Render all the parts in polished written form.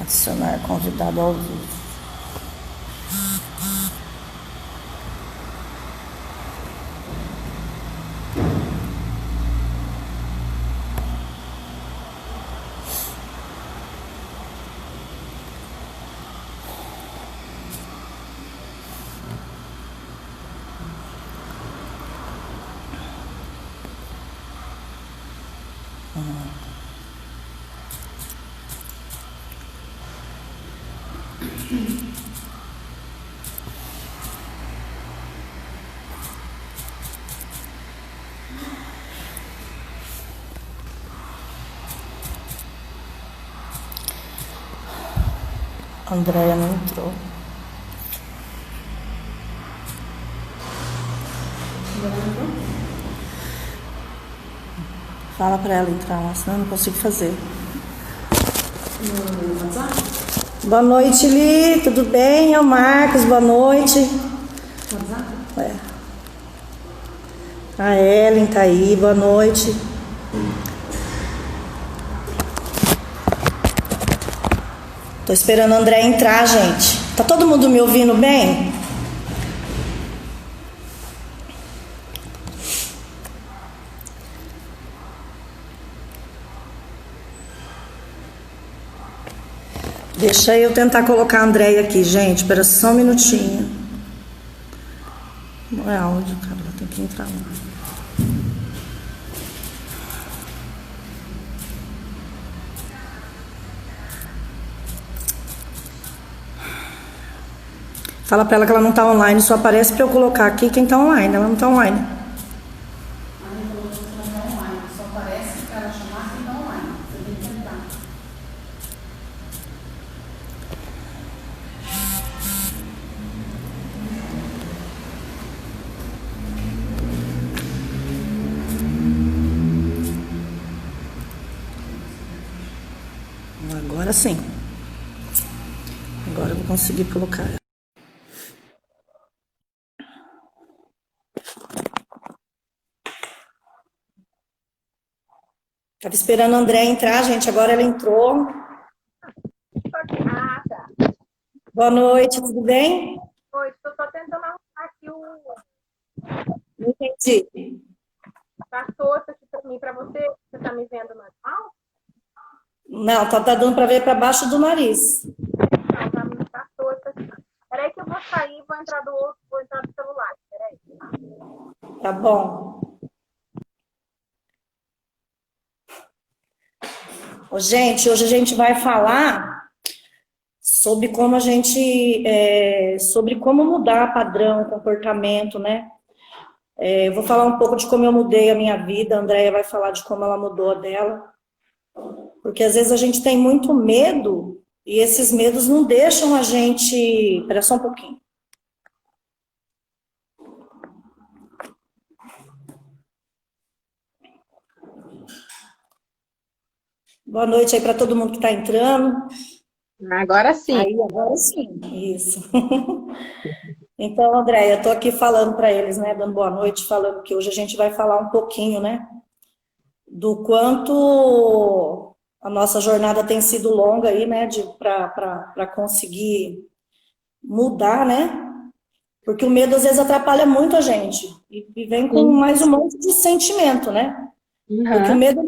Adicionar convidado ao vivo. Andréia não entrou. Fala pra ela entrar lá, senão eu não consigo fazer. Boa noite, Li. Tudo bem? É o Marcos, boa noite. É. A Ellen tá aí, boa noite. Tô esperando a André entrar, gente. Tá todo mundo me ouvindo bem? Deixa eu tentar colocar a Andréia aqui, gente. Espera só um minutinho. Não é áudio, cara. Tem que entrar lá. Fala pra ela que ela não tá online. Só aparece pra eu colocar aqui quem tá online. Ela não tá online. Só aparece para ela chamar quem tá online. Você tem que entrar. Agora sim. Agora eu vou conseguir colocar. Tava esperando a André entrar, gente. Agora ela entrou. Ah, tá. Boa noite, tudo bem? Oi, estou só tentando arrumar aqui o. Entendi. Tá torto aqui para mim, para você. Você tá me vendo normal? Não, tá dando pra ver pra baixo do nariz. Não, tá torto aqui. Peraí que eu vou sair e vou entrar do outro, vou entrar do celular. Peraí. Tá bom. Ô, gente, hoje a gente vai falar sobre como sobre como mudar padrão, comportamento, né? Eu vou falar um pouco de como eu mudei a minha vida, a Andréia vai falar de como ela mudou a dela. Porque às vezes a gente tem muito medo e esses medos não deixam a gente... Espera só um pouquinho. Boa noite aí para todo mundo que está entrando. Agora sim. Aí, agora sim, isso. Então, Andréia, eu tô aqui falando para eles, né, dando boa noite, falando que hoje a gente vai falar um pouquinho, né, do quanto a nossa jornada tem sido longa aí, né, para conseguir mudar, né, porque o medo às vezes atrapalha muito a gente e vem com mais um monte de sentimento, né? Porque o medo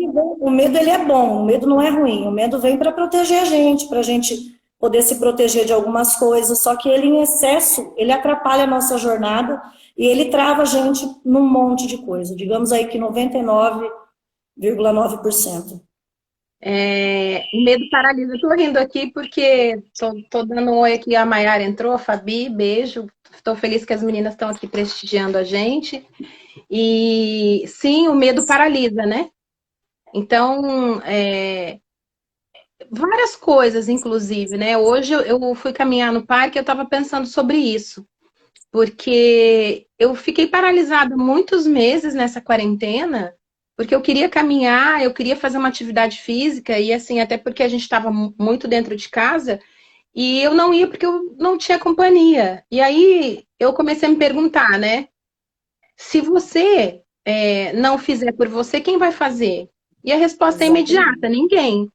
ele é bom, o medo não é ruim, o medo vem para proteger a gente, para a gente poder se proteger de algumas coisas, só que ele em excesso, ele atrapalha a nossa jornada e ele trava a gente num monte de coisa, digamos aí que 99,9%. O medo paralisa. Eu tô rindo aqui porque tô dando um oi aqui. A Maiara entrou, a Fabi, beijo. Estou feliz que as meninas estão aqui prestigiando a gente. E sim, o medo paralisa, né? Então, várias coisas, inclusive, né? Hoje eu fui caminhar no parque e eu estava pensando sobre isso, porque eu fiquei paralisada muitos meses nessa quarentena, porque eu queria caminhar, eu queria fazer uma atividade física, e assim, até porque a gente estava muito dentro de casa, e eu não ia porque eu não tinha companhia. E aí eu comecei a me perguntar, né? Se você não fizer por você, quem vai fazer? E a resposta é Exatamente. imediata, ninguém.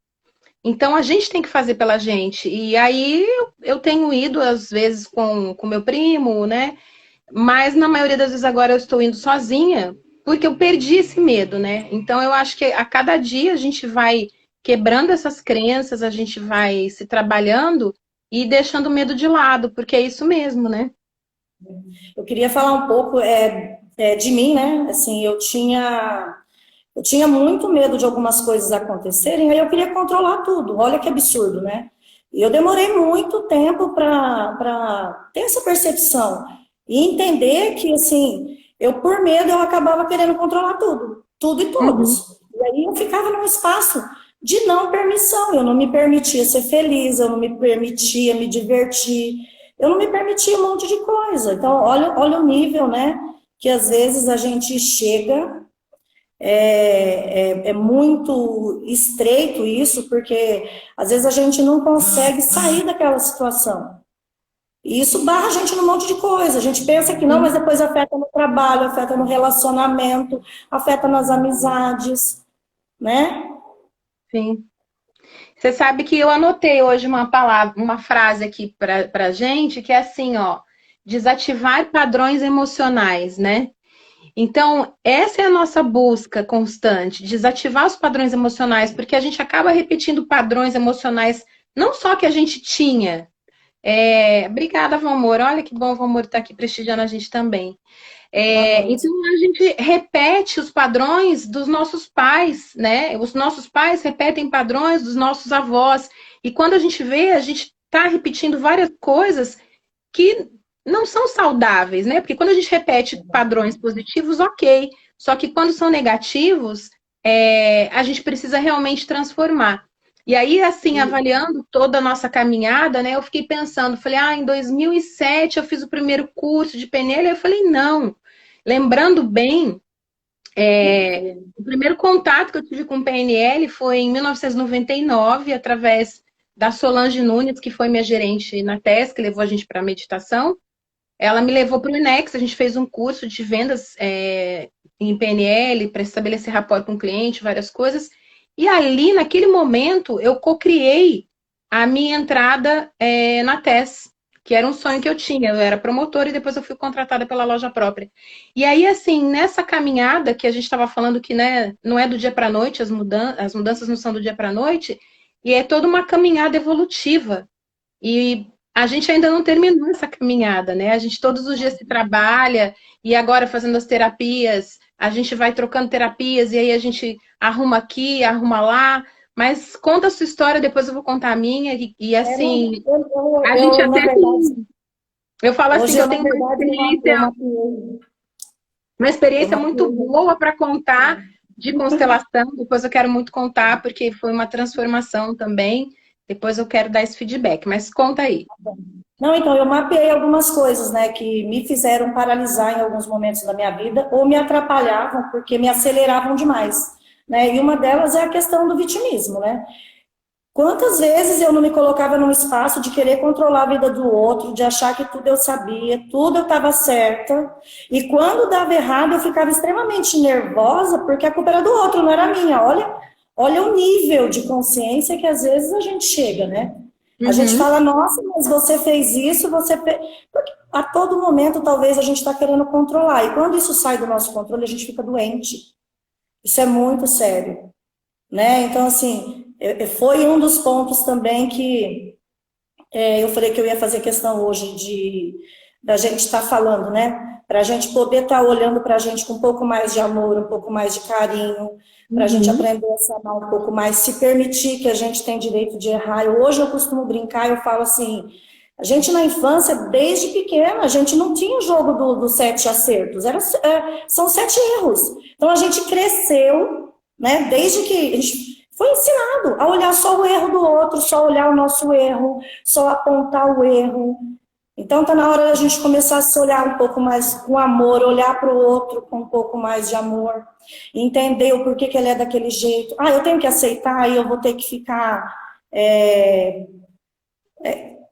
Então, a gente tem que fazer pela gente. E aí, eu tenho ido, às vezes, com meu primo, né? Mas, na maioria das vezes, agora eu estou indo sozinha, porque eu perdi esse medo, né? Então, eu acho que a cada dia a gente vai quebrando essas crenças, a gente vai se trabalhando e deixando o medo de lado, porque é isso mesmo, né? Eu queria falar um pouco de mim, né? Assim, eu tinha muito medo de algumas coisas acontecerem, aí eu queria controlar tudo. Olha que absurdo, né? E eu demorei muito tempo para ter essa percepção e entender que, assim, eu por medo eu acabava querendo controlar tudo, tudo e Uhum. todos. E aí eu ficava num espaço de não permissão, eu não me permitia ser feliz, eu não me permitia me divertir, eu não me permitia um monte de coisa. Então, olha o nível, né? Que às vezes a gente chega é muito estreito isso, porque às vezes a gente não consegue sair daquela situação. E isso barra a gente num monte de coisa. A gente pensa que não, mas Sim, depois afeta no trabalho, afeta no relacionamento, afeta nas amizades, né? sim. Você sabe que eu anotei hoje uma palavra, uma frase aqui para gente, que é assim, ó, desativar padrões emocionais, né? Então, essa é a nossa busca constante, desativar os padrões emocionais, porque a gente acaba repetindo padrões emocionais, não só que a gente tinha. Obrigada, Valmor. Olha que bom o Valmor estar aqui prestigiando a gente também. Boa Então, noite. a gente repete os padrões dos nossos pais, né? Os nossos pais repetem padrões dos nossos avós. E quando a gente vê, a gente está repetindo várias coisas que não são saudáveis, né? Porque quando a gente repete padrões positivos, ok. Só que quando são negativos, a gente precisa realmente transformar. E aí, assim, avaliando toda a nossa caminhada, né? Eu fiquei pensando, falei, em 2007 eu fiz o primeiro curso de PNL. Eu falei, não. Lembrando bem, o primeiro contato que eu tive com PNL foi em 1999, através da Solange Nunes, que foi minha gerente na TES, que levou a gente para a meditação. Ela me levou para o INEX, a gente fez um curso de vendas em PNL para estabelecer rapport com o cliente, várias coisas. E ali, naquele momento, eu co-criei a minha entrada na TES, que era um sonho que eu tinha. Eu era promotora e depois eu fui contratada pela loja própria. E aí, assim, nessa caminhada que a gente estava falando que, né, não é do dia para a noite, as mudanças não são do dia para a noite, e é toda uma caminhada evolutiva. E a gente ainda não terminou essa caminhada, né? A gente todos os dias se trabalha e agora fazendo as terapias, a gente vai trocando terapias e aí a gente arruma aqui, arruma lá. Mas conta a sua história, depois eu vou contar a minha. E Não, assim, a gente na até verdade, tem. Eu falo assim hoje que eu, eu na tenho verdade, uma eu experiência muito mapeei. boa para contar de constelação. Depois eu quero muito contar, porque foi uma transformação também. Depois eu quero dar esse feedback. Mas conta aí. Não, então, eu mapeei algumas coisas, né, que me fizeram paralisar em alguns momentos da minha vida ou me atrapalhavam porque me aceleravam demais, né? E uma delas é a questão do vitimismo, né? Quantas vezes eu não me colocava num espaço de querer controlar a vida do outro, de achar que tudo eu sabia, tudo eu estava certa, e quando dava errado eu ficava extremamente nervosa porque a culpa era do outro, não era minha. Olha o nível de consciência que às vezes a gente chega, né? A gente Uhum. fala, nossa, mas você fez isso, Porque a todo momento talvez a gente está querendo controlar, e quando isso sai do nosso controle a gente fica doente. Isso é muito sério, né? Então, assim, foi um dos pontos também que eu falei que eu ia fazer questão hoje da gente estar falando, né? Para a gente poder estar olhando para a gente com um pouco mais de amor, um pouco mais de carinho, para a gente Uhum. aprender a se amar um pouco mais, se permitir que a gente tem direito de errar. Hoje eu costumo brincar, eu falo assim, a gente na infância, desde pequena, a gente não tinha o jogo dos sete acertos, são sete erros. Então a gente cresceu, né? Desde que a gente foi ensinado a olhar só o erro do outro, só olhar o nosso erro, só apontar o erro. Então está na hora da gente começar a se olhar um pouco mais com amor, olhar para o outro com um pouco mais de amor, entender o porquê que ele é daquele jeito. Eu tenho que aceitar e eu vou ter que ficar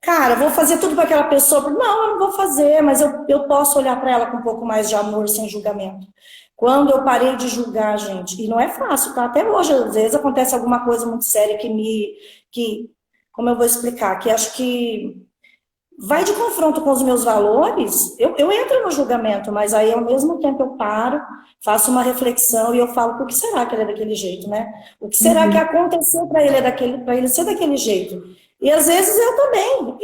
Cara, vou fazer tudo para aquela pessoa. Não, eu não vou fazer, mas eu posso olhar para ela com um pouco mais de amor, sem julgamento. Quando eu parei de julgar, gente, e não é fácil, tá? Até hoje, às vezes, acontece alguma coisa muito séria como eu vou explicar, que acho que vai de confronto com os meus valores, eu entro no julgamento, mas aí ao mesmo tempo eu paro, faço uma reflexão e eu falo, por que será que ele é daquele jeito, né? O que será que Uhum. aconteceu para ele ser daquele jeito? E às vezes eu também,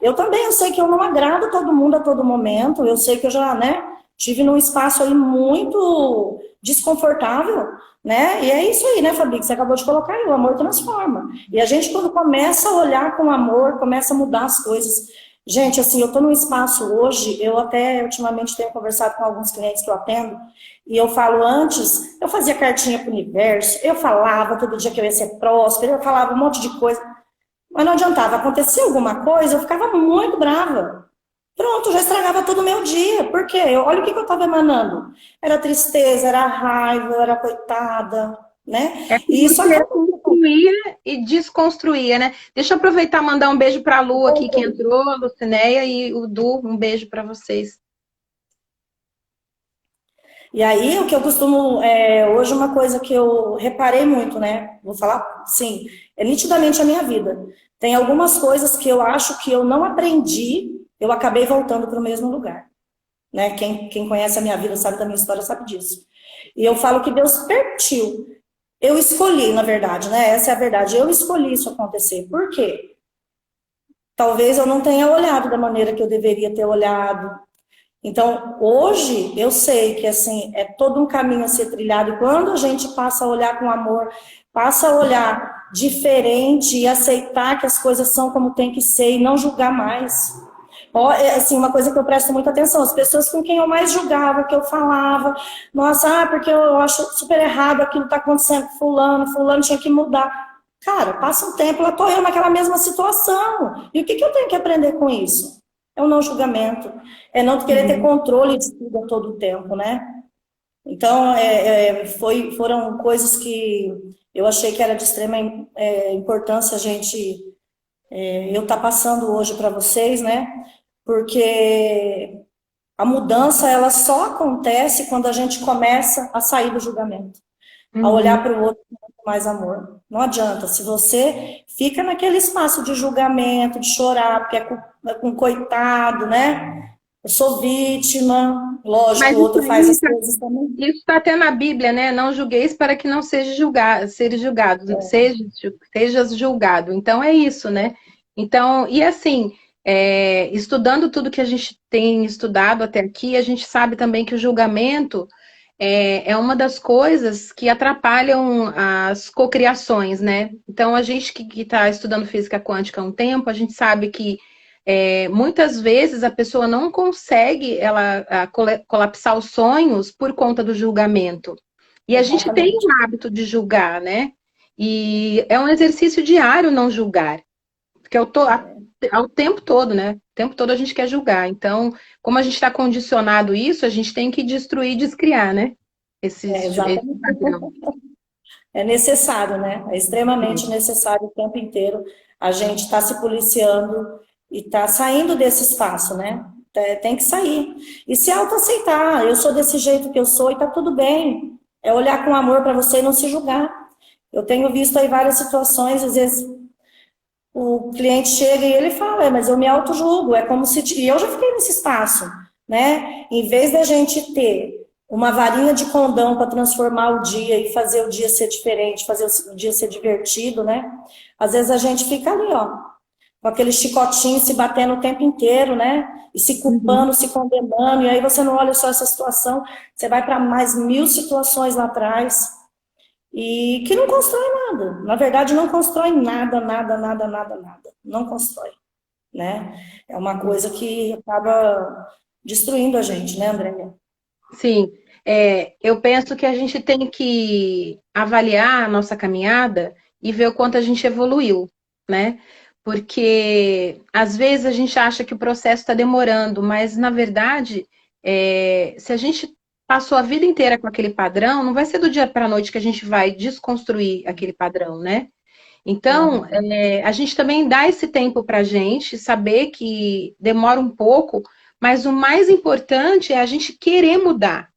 eu também, eu sei que eu não agrado todo mundo a todo momento, eu sei que eu já, né, tive num espaço aí muito desconfortável, né? E é isso aí, né, Fabi, que você acabou de colocar aí, o amor transforma. E a gente, quando começa a olhar com amor, começa a mudar as coisas. Gente, assim, eu estou num espaço hoje, eu até ultimamente tenho conversado com alguns clientes que eu atendo, e eu falo antes, eu fazia cartinha para o universo, eu falava todo dia que eu ia ser próspera, eu falava um monte de coisa, mas não adiantava, acontecia alguma coisa, eu ficava muito brava. Pronto, já estragava todo o meu dia. Por quê? Olha o que eu estava emanando. Era tristeza, era raiva, eu era coitada, né? É que E isso você acabou. construía e desconstruía, né? Deixa eu aproveitar e mandar um beijo para a Lu aqui que entrou, a Lucinéia e o Du, um beijo para vocês. E aí, o que eu costumo, hoje uma coisa que eu reparei muito, né? Vou falar, sim, é nitidamente a minha vida. Tem algumas coisas que eu acho que eu não aprendi, eu acabei voltando para o mesmo lugar, né? Quem conhece a minha vida sabe da minha história, sabe disso. E eu falo que Deus permitiu. Eu escolhi, na verdade, né? Essa é a verdade. Eu escolhi isso acontecer. Por quê? Talvez eu não tenha olhado da maneira que eu deveria ter olhado. Então, hoje, eu sei que, assim, é todo um caminho a ser trilhado. E quando a gente passa a olhar com amor, passa a olhar diferente e aceitar que as coisas são como tem que ser e não julgar mais. Ó, assim, uma coisa que eu presto muita atenção, as pessoas com quem eu mais julgava, que eu falava, nossa, porque eu acho super errado aquilo que está acontecendo com fulano tinha que mudar. Cara, passa um tempo, eu estou eu naquela mesma situação. E o que eu tenho que aprender com isso? É o não julgamento, é não querer ter Uhum. controle de tudo a todo tempo, né? Então, foram coisas que eu achei que era de extrema importância a gente, eu estar passando hoje para vocês, né? Porque a mudança ela só acontece quando a gente começa a sair do julgamento, a olhar Uhum. para o outro com mais amor. Não adianta, se você fica naquele espaço de julgamento, de chorar, porque é com coitado, né? Eu sou vítima, lógico, Mas o isso outro faz aí as coisas também. isso está até na Bíblia, né? Não julgueis para que não seja julgado, ser julgado, sejas julgado. Então é isso, né? Então, e assim, estudando tudo que a gente tem estudado até aqui, a gente sabe também que o julgamento é uma das coisas que atrapalham as cocriações, né? Então, a gente que está estudando física quântica há um tempo, a gente sabe que muitas vezes a pessoa não consegue colapsar os sonhos por conta do julgamento. E a gente tem Exatamente. um hábito de julgar, né? E é um exercício diário não julgar, porque ao tempo todo, né? O tempo todo a gente quer julgar. Então, como a gente está condicionado isso, a gente tem que destruir e descriar, né? Esse Exatamente. padrão. É necessário, né? É extremamente necessário o tempo inteiro a gente estar se policiando e estar saindo desse espaço, né? Tem que sair. E se autoaceitar. Eu sou desse jeito que eu sou e tá tudo bem. É olhar com amor para você e não se julgar. Eu tenho visto aí várias situações, às vezes o cliente chega e ele fala, mas eu me auto-julgo, é como se... E eu já fiquei nesse espaço, né? Em vez da gente ter uma varinha de condão para transformar o dia e fazer o dia ser diferente, fazer o dia ser divertido, né? Às vezes a gente fica ali, ó, com aquele chicotinho se batendo o tempo inteiro, né? E se Uhum. culpando, se condenando, e aí você não olha só essa situação, você vai para mais 1000 situações lá atrás, e que não constrói nada. Na verdade, não constrói nada, nada, nada, nada, nada. Não constrói, né? É uma coisa que acaba destruindo a gente, né, Andréia? Sim, eu penso que a gente tem que avaliar a nossa caminhada e ver o quanto a gente evoluiu, né? Porque às vezes a gente acha que o processo está demorando, mas na verdade, se a gente passou a vida inteira com aquele padrão, não vai ser do dia para a noite que a gente vai desconstruir aquele padrão, né? Então, a gente também dá esse tempo para a gente, saber que demora um pouco, mas o mais importante é a gente querer mudar,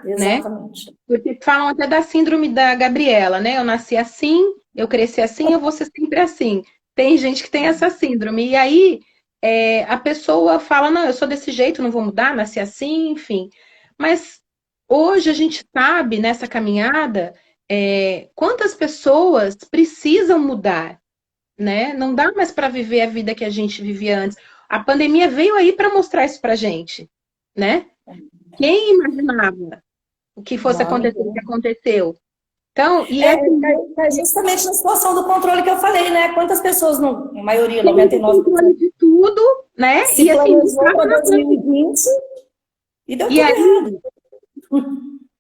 né? Exatamente. Porque falam até da síndrome da Gabriela, né? Eu nasci assim, eu cresci assim, eu vou ser sempre assim. Tem gente que tem essa síndrome. E aí a pessoa fala, não, eu sou desse jeito, não vou mudar, nasci assim, enfim. Mas hoje a gente sabe, nessa caminhada, quantas pessoas precisam mudar, né? Não dá mais para viver a vida que a gente vivia antes. A pandemia veio aí para mostrar isso pra gente, né? Quem imaginava o que fosse Não, acontecer, o que ninguém. aconteceu. Então, e É, assim, é justamente na situação do controle que eu falei, né? Quantas pessoas, não, a maioria, tem o controle 99%, de tudo, né? se E assim, planejou para 2020 e deu e tudo aí, errado.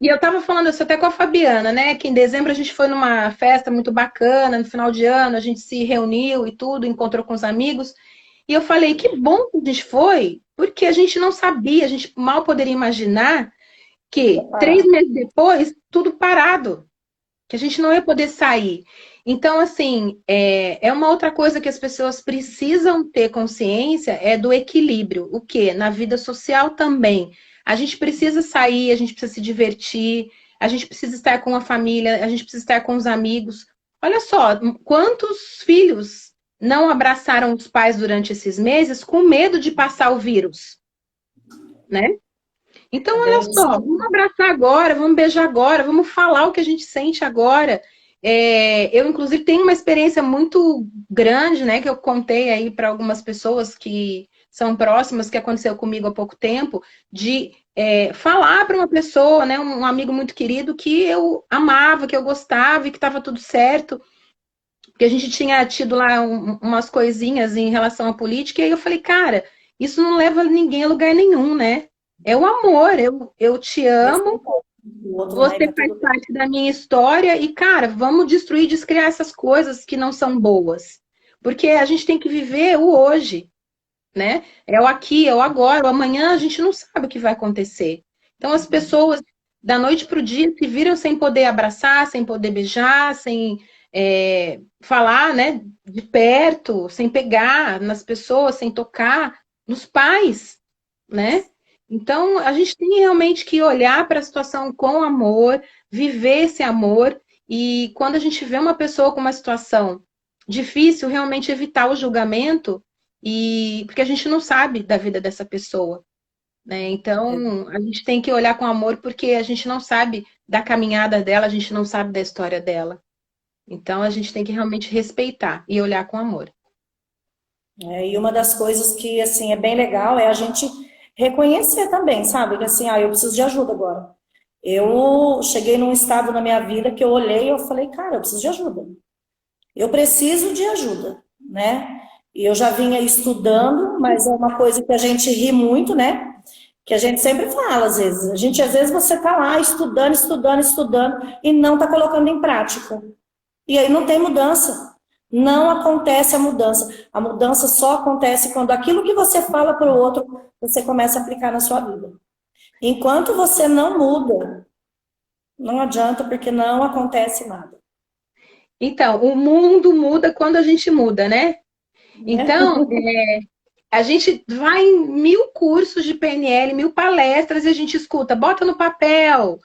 e eu tava falando isso até com a Fabiana, né? Que em dezembro a gente foi numa festa muito bacana, no final de ano, a gente se reuniu e tudo, encontrou com os amigos. E eu falei, que bom que a gente foi, porque a gente não sabia, a gente mal poderia imaginar Ia que parar. 3 meses depois, tudo parado. Que a gente não ia poder sair. Então, assim, é uma outra coisa que as pessoas precisam ter consciência é do equilíbrio. O quê? Na vida social também. A gente precisa sair, a gente precisa se divertir, a gente precisa estar com a família, a gente precisa estar com os amigos. Olha só, quantos filhos não abraçaram os pais durante esses meses com medo de passar o vírus, né? Então, É olha bem isso. só, vamos abraçar agora, vamos beijar agora, vamos falar o que a gente sente agora. Eu, inclusive, tenho uma experiência muito grande, né, que eu contei aí para algumas pessoas que são próximas, que aconteceu comigo há pouco tempo, de falar para uma pessoa, né, um amigo muito querido, que eu amava, que eu gostava e que estava tudo certo, porque a gente tinha tido lá umas coisinhas em relação à política, e aí eu falei, cara, isso não leva ninguém a lugar nenhum, né? É o amor, eu te amo, Respeitar o outro, né? E você tá faz tudo bem. parte da minha história, e, cara, vamos destruir, descriar essas coisas que não são boas. Porque a gente tem que viver o hoje, né? É o aqui, é o agora, o amanhã a gente não sabe o que vai acontecer. Então as pessoas, da noite para o dia, se viram sem poder abraçar, sem poder beijar, sem falar, né, de perto, sem pegar nas pessoas, sem tocar nos pais, né? Então a gente tem realmente que olhar para a situação com amor, viver esse amor, e quando a gente vê uma pessoa com uma situação difícil, realmente evitar o julgamento, e porque a gente não sabe da vida dessa pessoa, né? É, Então, a gente tem que olhar com amor porque a gente não sabe da caminhada dela, a gente não sabe da história dela. Então, a gente tem que realmente respeitar e olhar com amor. e uma das coisas que, assim, é bem legal é a gente reconhecer também, sabe? Que assim, eu preciso de ajuda agora. Eu cheguei num estado na minha vida que eu olhei e eu falei, cara, eu preciso de ajuda. Eu preciso de ajuda, né? E eu já vinha estudando, mas é uma coisa que a gente ri muito, né? Que a gente sempre fala, às vezes. Às vezes você tá lá estudando, estudando, estudando e não tá colocando em prática. E aí não tem mudança. Não acontece a mudança. A mudança só acontece quando aquilo que você fala para o outro, você começa a aplicar na sua vida. Enquanto você não muda, não adianta, porque não acontece nada. Então, o mundo muda quando a gente muda, né? Né? Então, a gente vai em 1000 cursos de PNL, 1000 palestras e a gente escuta, bota no papel,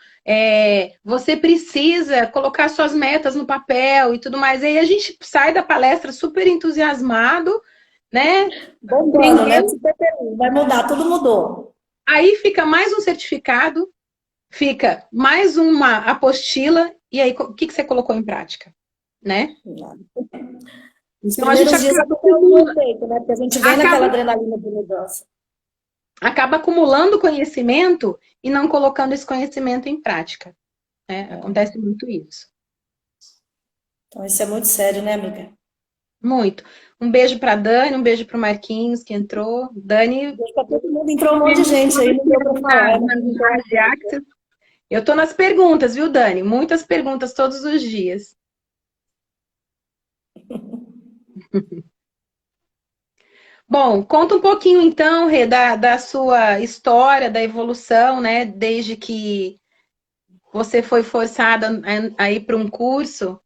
você precisa colocar suas metas no papel e tudo mais. Aí a gente sai da palestra super entusiasmado, né? Bombando, né? Aprendeu, Super feliz. Vai mudar, tudo mudou. aí fica mais um certificado, fica mais uma apostila, e aí o que você colocou em prática, né? Os Então a gente primeiros dias acaba, até tem algum efeito, né? Porque a gente vem naquela acaba, adrenalina de mudança. acaba acumulando conhecimento e não colocando esse conhecimento em prática. Né? Acontece muito isso. Então, isso é muito sério, né, amiga? Muito. Um beijo para Dani, um beijo para o Marquinhos que entrou. Dani, Deixa pra todo mundo, entrou um monte de gente aí, não deu para falar, né? na de Access. Eu estou nas perguntas, viu, Dani? Muitas perguntas todos os dias. Bom, conta um pouquinho então, Rê, da sua história, da evolução, né? Desde que você foi forçada a ir para um curso.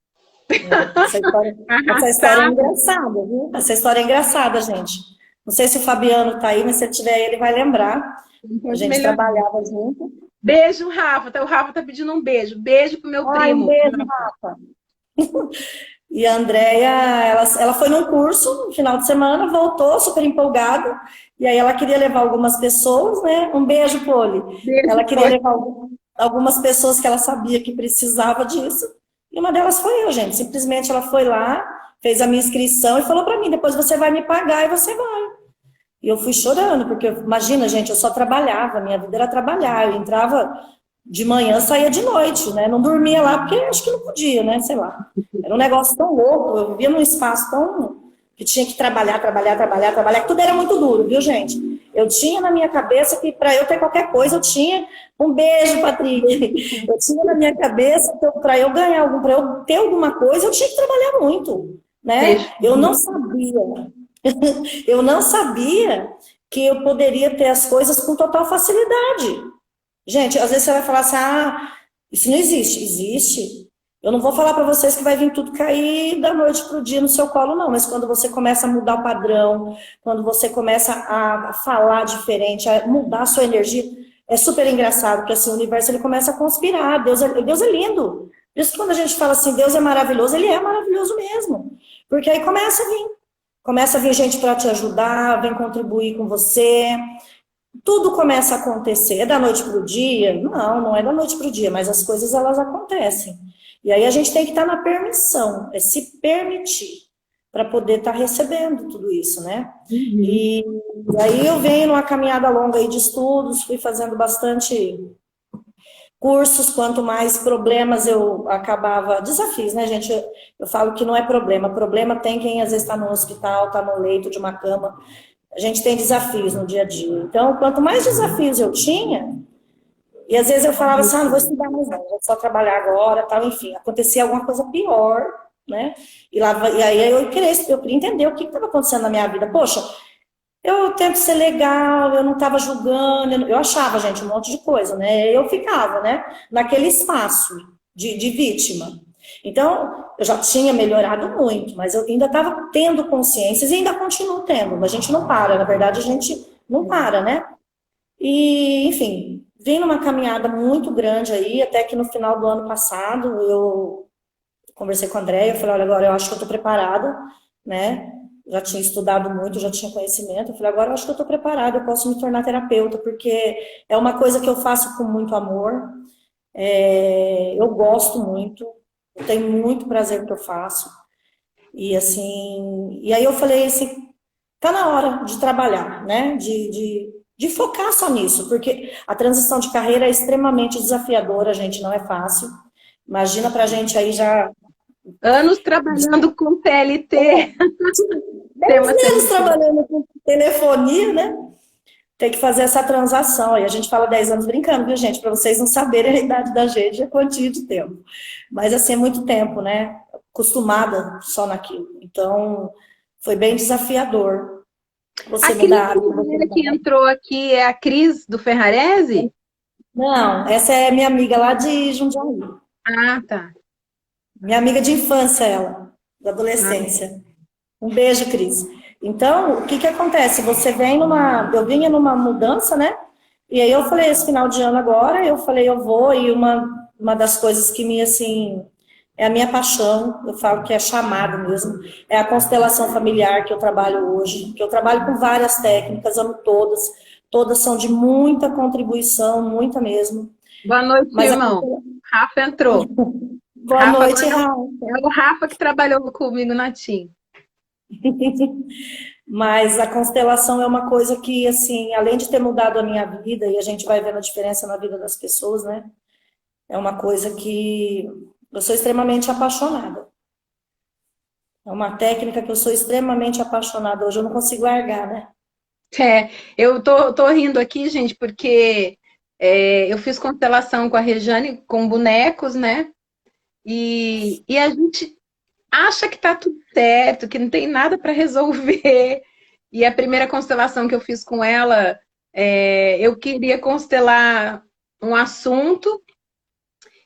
Essa história é Arrasado. engraçada, viu? Essa história é engraçada, gente. Não sei se o Fabiano tá aí, mas se tiver ele vai lembrar. Não A pode gente melhorar. trabalhava junto. Beijo, Rafa. O Rafa tá pedindo um beijo. Beijo pro meu Ai, um primo. beijo, Rafa. E a Andrea, ela foi num curso no final de semana, voltou super empolgada, e aí ela queria levar algumas pessoas, né? Um beijo, Poli. Beijo, Ela queria Poli. levar algumas pessoas que ela sabia que precisava disso, e uma delas foi eu, gente. Simplesmente ela foi lá, fez a minha inscrição e falou para mim, depois você vai me pagar e você vai. E eu fui chorando, porque imagina, gente, eu só trabalhava, minha vida era trabalhar, eu entrava de manhã, saía de noite, né? Não dormia lá, porque acho que não podia, né? Sei lá. Era um negócio tão louco, eu vivia num espaço tão que tinha que trabalhar, que tudo era muito duro, viu, gente? Eu tinha na minha cabeça que para eu ter qualquer coisa, eu tinha um beijo, Patrick. Eu tinha na minha cabeça que para eu ganhar algum, para eu ter alguma coisa, eu tinha que trabalhar muito, Beijo. né? Eu não sabia que eu poderia ter as coisas com total facilidade. Gente, às vezes você vai falar assim, ah, isso não existe. Existe. Eu não vou falar para vocês que vai vir tudo cair da noite para o dia no seu colo, não. Mas quando você começa a mudar o padrão, quando você começa a falar diferente, a mudar a sua energia, é super engraçado, porque assim, o universo ele começa a conspirar. Deus é lindo. Por isso que quando a gente fala assim, Deus é maravilhoso, ele é maravilhoso mesmo. Porque aí começa a vir gente para te ajudar, vem contribuir com você, tudo começa a acontecer. É da noite para o dia? Não, não é da noite para o dia, mas as coisas elas acontecem. E aí a gente tem que estar na permissão, é se permitir para poder estar recebendo tudo isso, né? Uhum. E aí eu venho numa caminhada longa aí de estudos, fui fazendo bastante cursos, quanto mais problemas eu acabava, desafios, né, gente? Eu falo que não é problema tem quem às vezes está no hospital, está no leito de uma cama, a gente tem desafios no dia a dia. Então, quanto mais desafios eu tinha, e às vezes eu falava assim, ah, não vou estudar mais não, vou só trabalhar agora, tal, enfim, acontecia alguma coisa pior, né? E aí eu queria entender o que estava acontecendo na minha vida. Poxa, eu tento ser legal, eu não estava julgando, eu achava, gente, um monte de coisa, né? Eu ficava, né, naquele espaço de vítima. Então, eu já tinha melhorado muito, mas eu ainda estava tendo consciências e ainda continuo tendo. A gente não para, na verdade, a gente não para, né? E, enfim, vim numa caminhada muito grande aí, até que no final do ano passado eu conversei com a Andréia, eu falei, olha, agora eu acho que eu estou preparada, né? Já tinha estudado muito, já tinha conhecimento. Eu falei, agora eu acho que eu estou preparada, eu posso me tornar terapeuta, porque é uma coisa que eu faço com muito amor, eu gosto muito, eu tenho muito prazer no que eu faço. E assim, e aí eu falei assim, tá na hora de trabalhar, né? De focar só nisso, porque a transição de carreira é extremamente desafiadora, gente, não é fácil. Imagina pra gente aí já Anos trabalhando com TLT. 10 Tema anos CLT. trabalhando com telefonia, né? Tem que fazer essa transação. Aí a gente fala 10 anos brincando, viu, gente? Para vocês não saberem a idade da gente, a quantia de tempo. Mas assim, é muito tempo, né? Acostumada só naquilo. Então, foi bem desafiador A você Cris mudar a área que você primeira que trabalha. entrou aqui é a Cris do Ferrarese? Não, essa é minha amiga lá de Jundiaí. Ah, tá. Minha amiga de infância, ela, da Ah, adolescência. Um beijo, Cris. Então, o que que acontece? Você vem numa. Eu vinha numa mudança, né? E aí eu falei, esse final de ano agora, eu falei, eu vou, e uma das coisas que me, assim, é a minha paixão, eu falo que é chamado mesmo, é a constelação familiar que eu trabalho hoje, que eu trabalho com várias técnicas, amo todas, todas são de muita contribuição, muita mesmo. boa noite, Mas a irmão. Rafa entrou. boa Rafa noite, agora Raul. é o Rafa que trabalhou comigo na TIM. Mas a constelação é uma coisa que, assim, além de ter mudado a minha vida, e a gente vai vendo a diferença na vida das pessoas, né? É uma coisa que eu sou extremamente apaixonada. É uma técnica que eu sou extremamente apaixonada. Hoje eu não consigo largar, né? É, eu tô rindo aqui, gente, porque eu fiz constelação com a Rejane, com bonecos, né? E a gente acha que tá tudo certo, que não tem nada para resolver. E a primeira constelação que eu fiz com ela, eu queria constelar um assunto,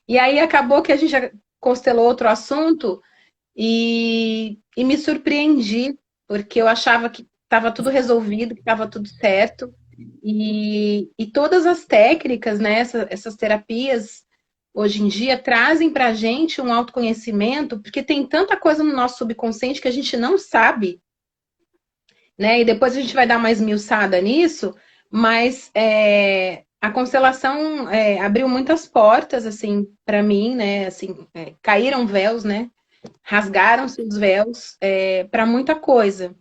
e aí acabou que a gente já constelou outro assunto, e me surpreendi, porque eu achava que estava tudo resolvido, que estava tudo certo. E todas as técnicas, né, essas terapias, hoje em dia, trazem para a gente um autoconhecimento, porque tem tanta coisa no nosso subconsciente que a gente não sabe, né? E depois a gente vai dar uma esmiuçada nisso, mas a constelação abriu muitas portas, assim, para mim, né? Assim, caíram véus, né? Rasgaram-se os véus para muita coisa.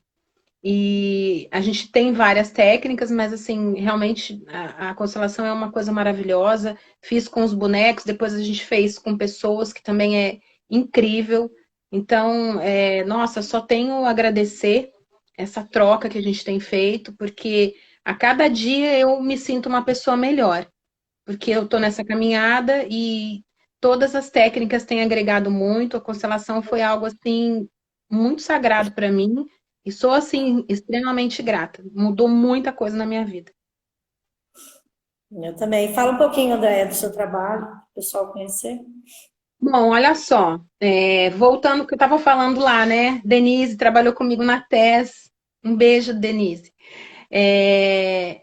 E a gente tem várias técnicas, mas assim, realmente a constelação é uma coisa maravilhosa. Fiz com os bonecos, depois a gente fez com pessoas, que também é incrível. Então, nossa, só tenho a agradecer essa troca que a gente tem feito, porque a cada dia eu me sinto uma pessoa melhor, porque eu estou nessa caminhada e todas as técnicas têm agregado muito. A constelação foi algo assim muito sagrado para mim e sou assim extremamente grata. Mudou muita coisa na minha vida. Eu também. Fala um pouquinho, Andréia, do seu trabalho, para o pessoal conhecer. Bom, olha só, voltando ao que eu estava falando lá, né? Denise trabalhou comigo na TES. Um beijo, Denise. É,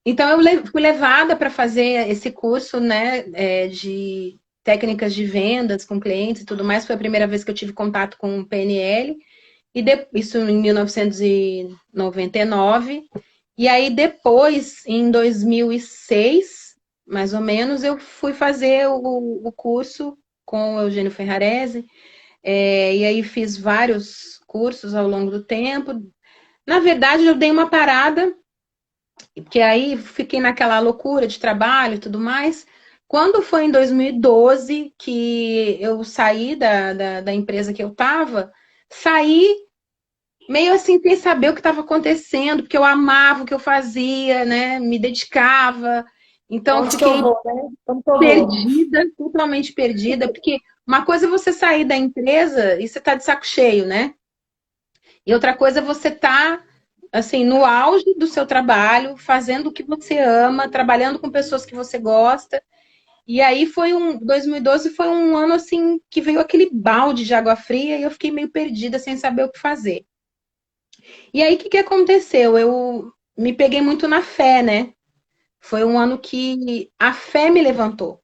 Então, eu fui levada para fazer esse curso, né, de técnicas de vendas com clientes e tudo mais. Foi a primeira vez que eu tive contato com o PNL, isso em 1999. E aí, depois, em 2006, mais ou menos, eu fui fazer o curso com o Eugênio Ferrarese. E aí, fiz vários cursos ao longo do tempo. Na verdade, eu dei uma parada porque aí fiquei naquela loucura de trabalho e tudo mais. Quando foi em 2012 que eu saí da empresa que eu estava, saí meio assim, sem saber o que estava acontecendo, porque eu amava o que eu fazia, né? Me dedicava. Então, Onde que eu fiquei vou, né? Como que eu vou? perdida, totalmente perdida, porque uma coisa é você sair da empresa e você tá de saco cheio, né? E outra coisa é você tá assim, no auge do seu trabalho, fazendo o que você ama, trabalhando com pessoas que você gosta. E aí 2012 foi um ano assim que veio aquele balde de água fria e eu fiquei meio perdida sem saber o que fazer. E aí o que aconteceu? Eu me peguei muito na fé, né? Foi um ano que a fé me levantou,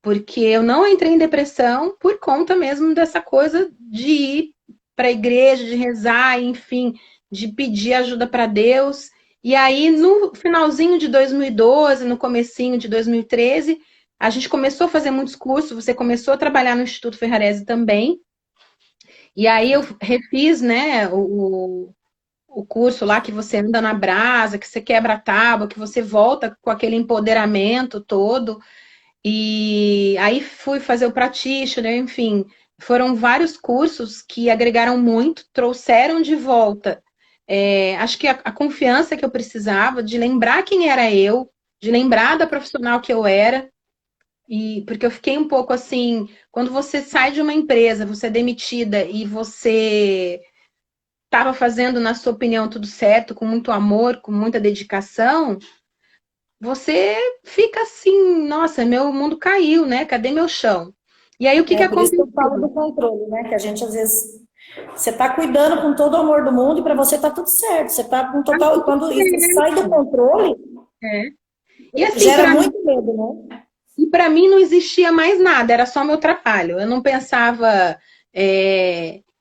porque eu não entrei em depressão por conta mesmo dessa coisa de ir para a igreja, de rezar, enfim, de pedir ajuda para Deus. E aí, no finalzinho de 2012, no comecinho de 2013, a gente começou a fazer muitos cursos, você começou a trabalhar no Instituto Ferrarese também. E aí eu refiz, né, o curso lá que você anda na brasa, que você quebra a tábua, que você volta com aquele empoderamento todo. E aí fui fazer o practitioner, enfim, foram vários cursos que agregaram muito, trouxeram de volta. Acho que a confiança que eu precisava, de lembrar quem era eu, de lembrar da profissional que eu era, e porque eu fiquei um pouco assim, quando você sai de uma empresa, você é demitida e você estava fazendo, na sua opinião, tudo certo, com muito amor, com muita dedicação, você fica assim, nossa, meu mundo caiu, né? Cadê meu chão? E aí o que Por isso que aconteceu? eu falo do controle, né? Que a gente, às vezes, você tá cuidando com todo o amor do mundo e para você tá tudo certo. Você tá com total. Quando isso sai do controle, É. E assim, gera muito medo, né? para mim não existia mais nada, era só meu trabalho. Eu não pensava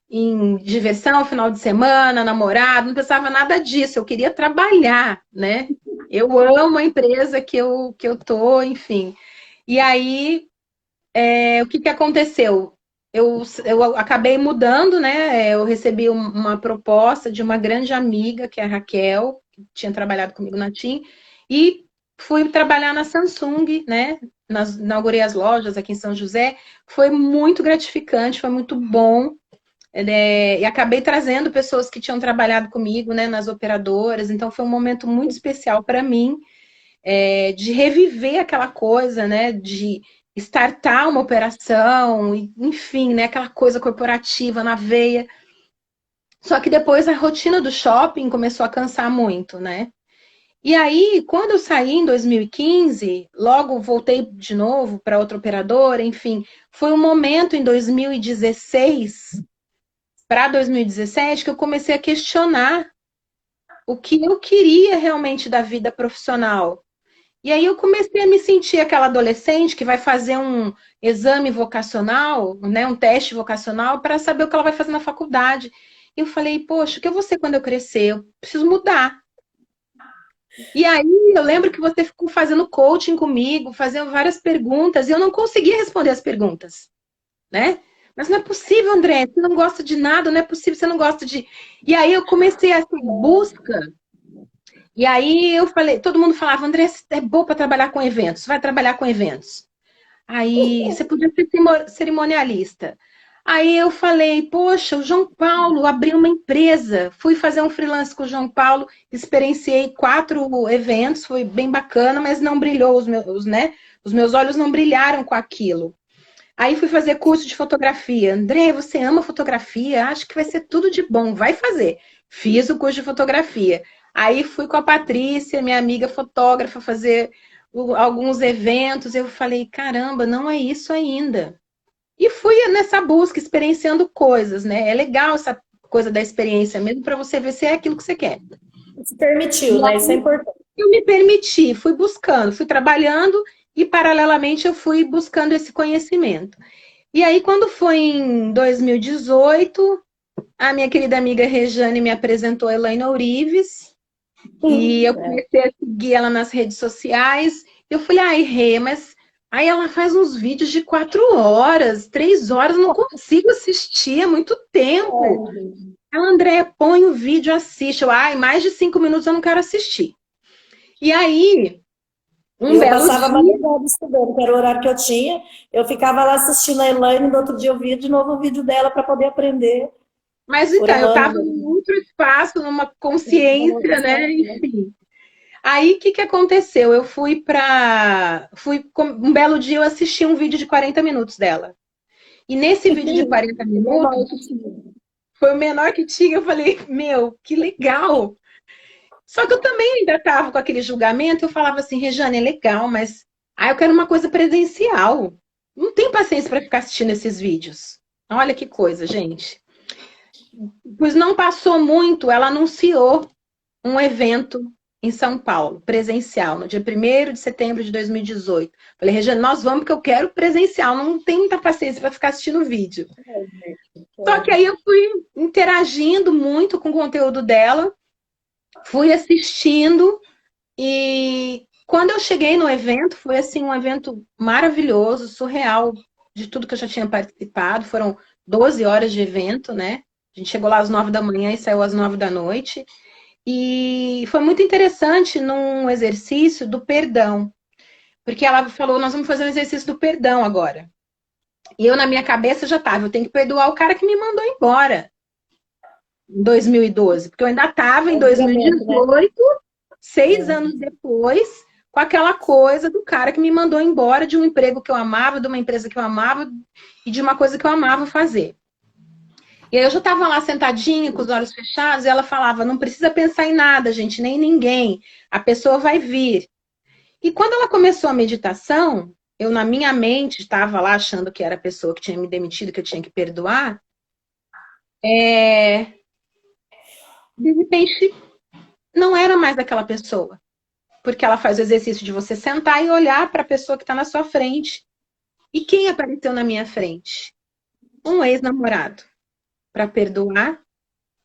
em diversão, final de semana, namorado, não pensava nada disso. Eu queria trabalhar, né? Eu amo a empresa que eu tô, enfim. E aí, o que aconteceu? Eu acabei mudando, né? Eu recebi uma proposta de uma grande amiga, que é a Raquel, que tinha trabalhado comigo na TIM, e fui trabalhar na Samsung, né? Inaugurei as lojas aqui em São José. Foi muito gratificante, foi muito bom. E acabei trazendo pessoas que tinham trabalhado comigo, né, nas operadoras. Então foi um momento muito especial para mim, de reviver aquela coisa, né, de startar uma operação, enfim, né, aquela coisa corporativa na veia. Só que depois a rotina do shopping começou a cansar muito, né? E aí, quando eu saí em 2015, logo voltei de novo para outra operadora, enfim, foi um momento em 2016 para 2017 que eu comecei a questionar o que eu queria realmente da vida profissional. E aí eu comecei a me sentir aquela adolescente que vai fazer um exame vocacional, né, um teste vocacional para saber o que ela vai fazer na faculdade. E eu falei, poxa, o que eu vou ser quando eu crescer? Eu preciso mudar. E aí eu lembro que você ficou fazendo coaching comigo, fazendo várias perguntas, e eu não conseguia responder as perguntas, né? Mas não é possível, André, você não gosta de nada, não é possível, você não gosta de. E aí eu comecei essa busca. E aí eu falei, todo mundo falava, André, você é bom para trabalhar com eventos, vai trabalhar com eventos. Aí você podia ser cerimonialista. Aí eu falei, poxa, o João Paulo abriu uma empresa. Fui fazer um freelance com o João Paulo, experienciei 4 eventos, foi bem bacana, mas não brilhou os meus, né? Os meus olhos não brilharam com aquilo. Aí fui fazer curso de fotografia. André, você ama fotografia? Acho que vai ser tudo de bom, vai fazer. Fiz o curso de fotografia. Aí fui com a Patrícia, minha amiga fotógrafa, fazer alguns eventos. Eu falei, caramba, não é isso ainda. E fui nessa busca, experienciando coisas, né? É legal essa coisa da experiência mesmo para você ver se é aquilo que você quer. Se permitiu, E né? Isso é aí importante. eu me permiti, fui buscando, fui trabalhando e paralelamente eu fui buscando esse conhecimento. E aí, quando foi em 2018, a minha querida amiga Rejane me apresentou a Elaine Ourives e eu É. comecei a seguir ela nas redes sociais. Eu falei, ai, Rê, mas aí ela faz uns vídeos de 4 horas, 3 horas, eu não consigo assistir, é muito tempo. Ela, André, põe o vídeo, assiste. Eu, ai, mais de 5 minutos eu não quero assistir. E aí, E um eu belo passava a dia, madrugada estudando, que era o horário que eu tinha. Eu ficava lá assistindo a Elaine, no outro dia eu via de novo o vídeo dela para poder aprender mas por então, eu Elaine estava mesmo. num outro espaço, numa Uma outra consciência, né? história, né? Enfim. Aí, o que que aconteceu? Eu fui para... Um belo dia eu assisti um vídeo de 40 minutos dela. E nesse vídeo de 40 O menor minutos, que tinha. foi o menor que tinha, eu falei, meu, que legal! Só que eu também ainda estava com aquele julgamento, eu falava assim, Rejane, é legal, mas eu quero uma coisa presencial. Não tenho paciência para ficar assistindo esses vídeos. Olha que coisa, gente. Pois não passou muito, ela anunciou um evento em São Paulo, presencial, no dia 1º de setembro de 2018. Falei, Regina, nós vamos porque eu quero presencial, não tenho muita paciência para ficar assistindo vídeo. Só que aí eu fui interagindo muito com o conteúdo dela, fui assistindo e quando eu cheguei no evento, foi assim um evento maravilhoso, surreal de tudo que eu já tinha participado. Foram 12 horas de evento, né? A gente chegou lá às 9 da manhã e saiu às 9 da noite. E foi muito interessante num exercício do perdão, porque ela falou: nós vamos fazer um exercício do perdão agora. E eu, na minha cabeça, já estava: eu tenho que perdoar o cara que me mandou embora em 2012, porque eu ainda estava É em o julgamento, né? 2018, 6 anos É. depois, com aquela coisa do cara que me mandou embora de um emprego que eu amava, de uma empresa que eu amava e de uma coisa que eu amava fazer. E aí eu já estava lá sentadinha, com os olhos fechados, e ela falava: não precisa pensar em nada, gente, nem em ninguém. A pessoa vai vir. E quando ela começou a meditação, eu na minha mente estava lá achando que era a pessoa que tinha me demitido, que eu tinha que perdoar. De repente, não era mais aquela pessoa. Porque ela faz o exercício de você sentar e olhar para a pessoa que está na sua frente. E quem apareceu na minha frente? Um ex-namorado. Para perdoar,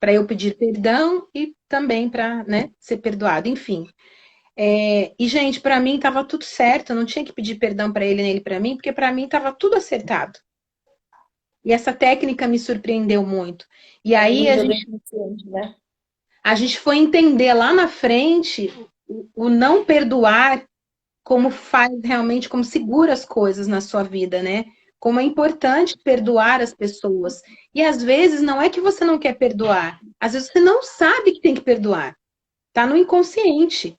para eu pedir perdão e também para, né, ser perdoado. Enfim. E, gente, para mim estava tudo certo. Eu não tinha que pedir perdão para ele nem ele para mim, porque para mim estava tudo acertado. E essa técnica me surpreendeu muito. E É o aí a nível do gente, inconsciente, né? a gente foi entender lá na frente o não perdoar como faz realmente, como segura as coisas na sua vida, né? Como é importante perdoar as pessoas. E às vezes não é que você não quer perdoar, às vezes você não sabe que tem que perdoar. Tá no inconsciente,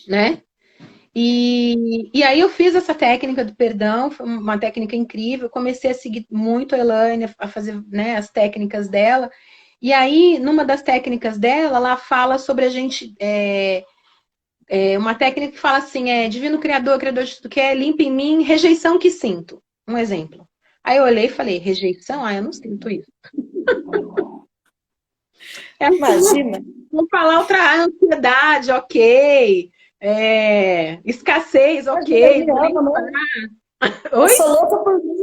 né? E aí eu fiz essa técnica do perdão, foi uma técnica incrível. Comecei a seguir muito a Elaine, a fazer, né, as técnicas dela. E aí, numa das técnicas dela, ela fala sobre a gente. Uma técnica que fala assim: Divino Criador, Criador de tudo que é, limpa em mim, rejeição que sinto. Um exemplo. Aí eu olhei e falei, rejeição? Ah, eu não sinto isso. É assim, Imagina. vou falar outra ansiedade, ok. Escassez, Imagina, ok. ele Vou ama, limpar. né? Eu Oi? sou louca por mim.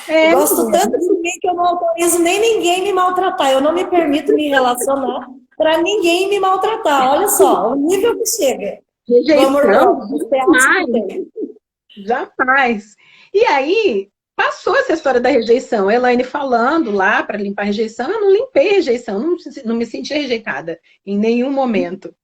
Eu É, gosto tanto de mim que eu não autorizo nem ninguém me maltratar. Eu não me permito me relacionar para ninguém me maltratar. Olha só, o nível que chega. Do amor rejeição, próprio. Você acha que jamais. tem? Jamais. E aí, passou essa história da rejeição. A Elaine falando lá para limpar a rejeição, eu não limpei a rejeição, não me senti rejeitada em nenhum momento.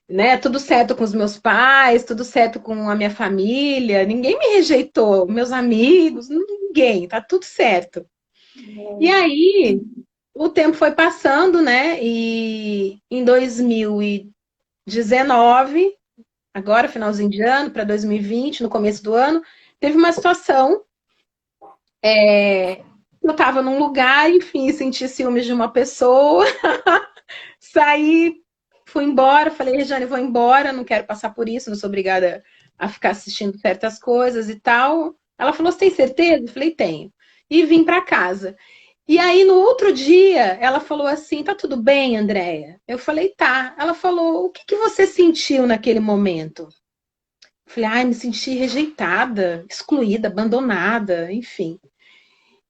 Né? Tudo certo com os meus pais, tudo certo com a minha família, ninguém me rejeitou, meus amigos, ninguém, tá tudo certo. E aí, o tempo foi passando, né? E em 2019, agora finalzinho de ano, para 2020, no começo do ano, teve uma situação. Eu estava num lugar, enfim, senti ciúmes de uma pessoa, saí, fui embora, falei, Regiane, vou embora, não quero passar por isso, não sou obrigada a ficar assistindo certas coisas e tal. Ela falou, você tem certeza? Eu falei, tenho. E vim para casa. E aí, no outro dia, ela falou assim, tá tudo bem, Andréia? Eu falei, tá. Ela falou, o que que você sentiu naquele momento? Eu falei, ai, me senti rejeitada, excluída, abandonada, enfim.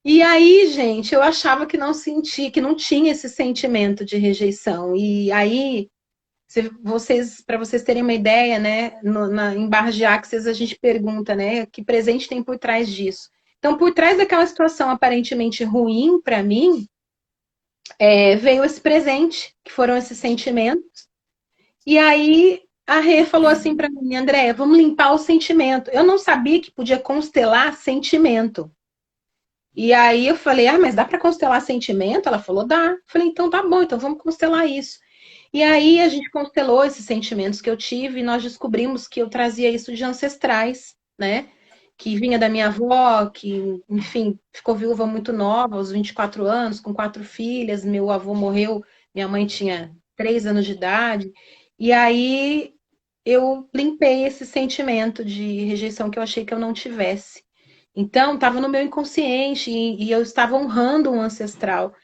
E aí, gente, eu achava que não senti, que não tinha esse sentimento de rejeição. E aí, para vocês terem uma ideia, né, em Barra de Axis a gente pergunta, né, que presente tem por trás disso. Então, por trás daquela situação aparentemente ruim para mim, veio esse presente, que foram esses sentimentos. E aí a Rê falou assim para mim, Andréia, vamos limpar o sentimento. Eu não sabia que podia constelar sentimento. E aí eu falei, mas dá para constelar sentimento? Ela falou, dá. Eu falei, então tá bom, então vamos constelar isso. E aí a gente constelou esses sentimentos que eu tive e nós descobrimos que eu trazia isso de ancestrais, né? Que vinha da minha avó, que, enfim, ficou viúva muito nova, aos 24 anos, com 4 filhas. Meu avô morreu, minha mãe tinha 3 anos de idade. E aí eu limpei esse sentimento de rejeição que eu achei que eu não tivesse. Então, estava no meu inconsciente e eu estava honrando um ancestral.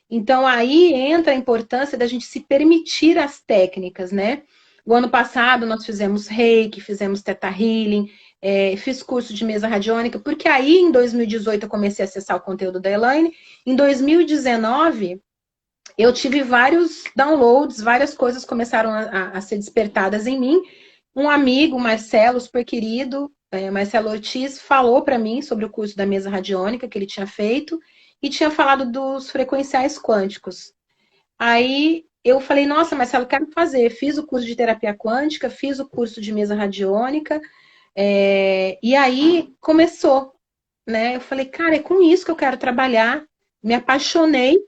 Então, aí entra a importância da gente se permitir as técnicas, né? O ano passado nós fizemos reiki, fizemos teta healing, fiz curso de mesa radiônica, porque aí em 2018 eu comecei a acessar o conteúdo da Elaine. Em 2019, eu tive vários downloads, várias coisas começaram a ser despertadas em mim. Um amigo, Marcelo, super querido, Marcelo Ortiz, falou para mim sobre o curso da mesa radiônica que ele tinha feito e tinha falado dos frequenciais quânticos. Aí eu falei, nossa, Marcelo, quero fazer. Fiz o curso de terapia quântica, fiz o curso de mesa radiônica, e aí começou, né? Eu falei, cara, é com isso que eu quero trabalhar. Me apaixonei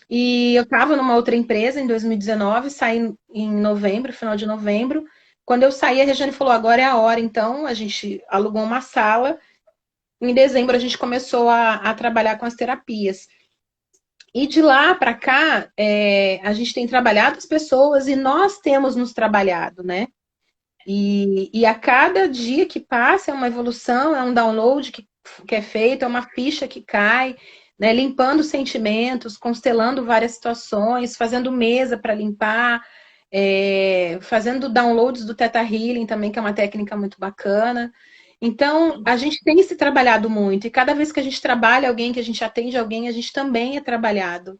e eu estava numa outra empresa em 2019, saí em novembro, final de novembro. Quando eu saí, a Regiane falou, agora é a hora. Então, a gente alugou uma sala. Em dezembro, a gente começou a trabalhar com as terapias. E de lá para cá, a gente tem trabalhado as pessoas e nós temos nos trabalhado, né? E a cada dia que passa é uma evolução, é um download que é feito, é uma ficha que cai, né? Limpando sentimentos, constelando várias situações, fazendo mesa para limpar, fazendo downloads do Theta Healing também, que é uma técnica muito bacana. Então, a gente tem se trabalhado muito, e cada vez que a gente trabalha alguém, que a gente atende alguém, a gente também é trabalhado.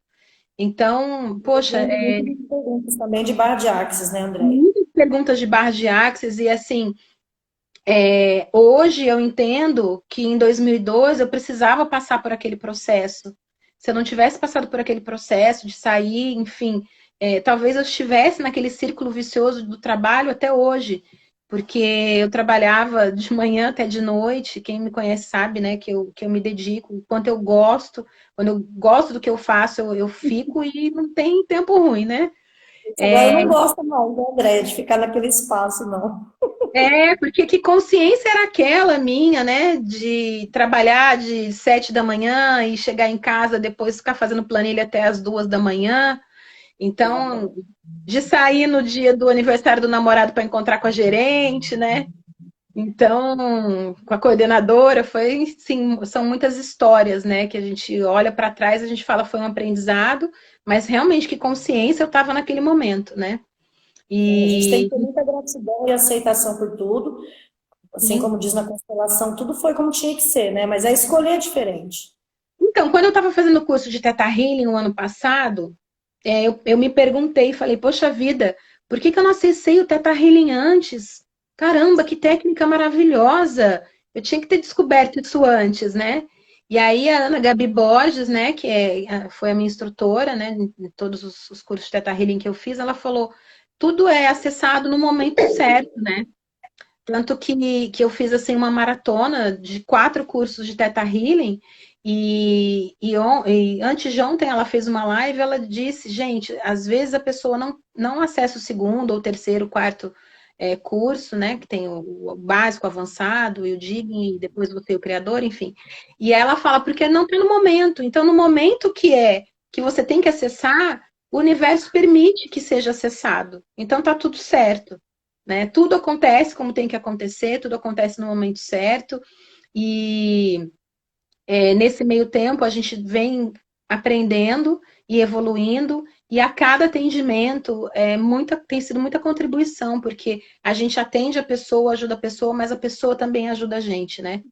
Então, poxa, Recebendo muitas perguntas também de Barra de Axis, né, Andréia? muitas perguntas de barra de axis, e assim, hoje eu entendo que em 2012 eu precisava passar por aquele processo. Se eu não tivesse passado por aquele processo de sair, enfim, talvez eu estivesse naquele círculo vicioso do trabalho até hoje, porque eu trabalhava de manhã até de noite. Quem me conhece sabe, né, que eu me dedico, o quanto eu gosto. Quando eu gosto do que eu faço, eu fico e não tem tempo ruim, né? Agora eu não gosto mais, né, Andréia, de ficar naquele espaço, não. Porque que consciência era aquela minha, né? De trabalhar de 7 da manhã e chegar em casa depois ficar fazendo planilha até as 2 da manhã. Então, de sair no dia do aniversário do namorado para encontrar com a gerente, né? Então, com a coordenadora, foi, sim, são muitas histórias, né? Que a gente olha para trás, a gente fala foi um aprendizado, mas realmente que consciência eu estava naquele momento, né? A gente tem que E ter muita gratidão e aceitação por tudo. Assim sim. como diz na constelação, tudo foi como tinha que ser, né? Mas a escolha é diferente. Então, quando eu estava fazendo o curso de Theta Healing o ano passado, eu me perguntei, falei, poxa vida, por que que eu não acessei o Theta Healing antes? Caramba, que técnica maravilhosa! Eu tinha que ter descoberto isso antes, né? E aí a Ana Gabi Borges, né, foi a minha instrutora, né, em todos os cursos de Theta Healing que eu fiz, ela falou, tudo é acessado no momento certo, né? Tanto que eu fiz assim uma maratona de 4 cursos de Theta Healing e antes de ontem ela fez uma live, ela disse, gente, às vezes a pessoa não acessa o segundo ou terceiro, quarto curso, né? Que tem o básico, o avançado e o Digging, e depois você o criador, enfim. E ela fala, porque não está no momento. Então, no momento que você tem que acessar, o universo permite que seja acessado. Então tá tudo certo. Né? Tudo acontece como tem que acontecer, tudo acontece no momento certo, e nesse meio tempo a gente vem aprendendo e evoluindo, e a cada atendimento tem sido muita contribuição, porque a gente atende a pessoa, ajuda a pessoa, mas a pessoa também ajuda a gente, né?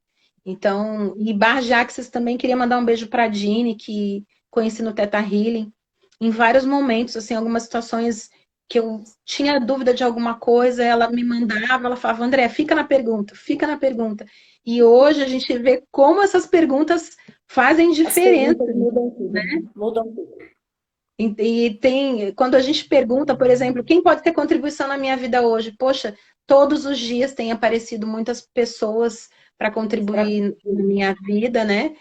Então, e Bar Jaxes também queria mandar um beijo para a Dini, que conheci no Teta Healing, em vários momentos, assim, algumas situações que eu tinha dúvida de alguma coisa, ela me mandava, ela falava, André, fica na pergunta, fica na pergunta. E hoje a gente vê como essas perguntas fazem As diferença. perguntas mudam tudo, né? Mudam tudo. Quando a gente pergunta, por exemplo, quem pode ter contribuição na minha vida hoje? Poxa, todos os dias tem aparecido muitas pessoas para contribuir na minha vida, né?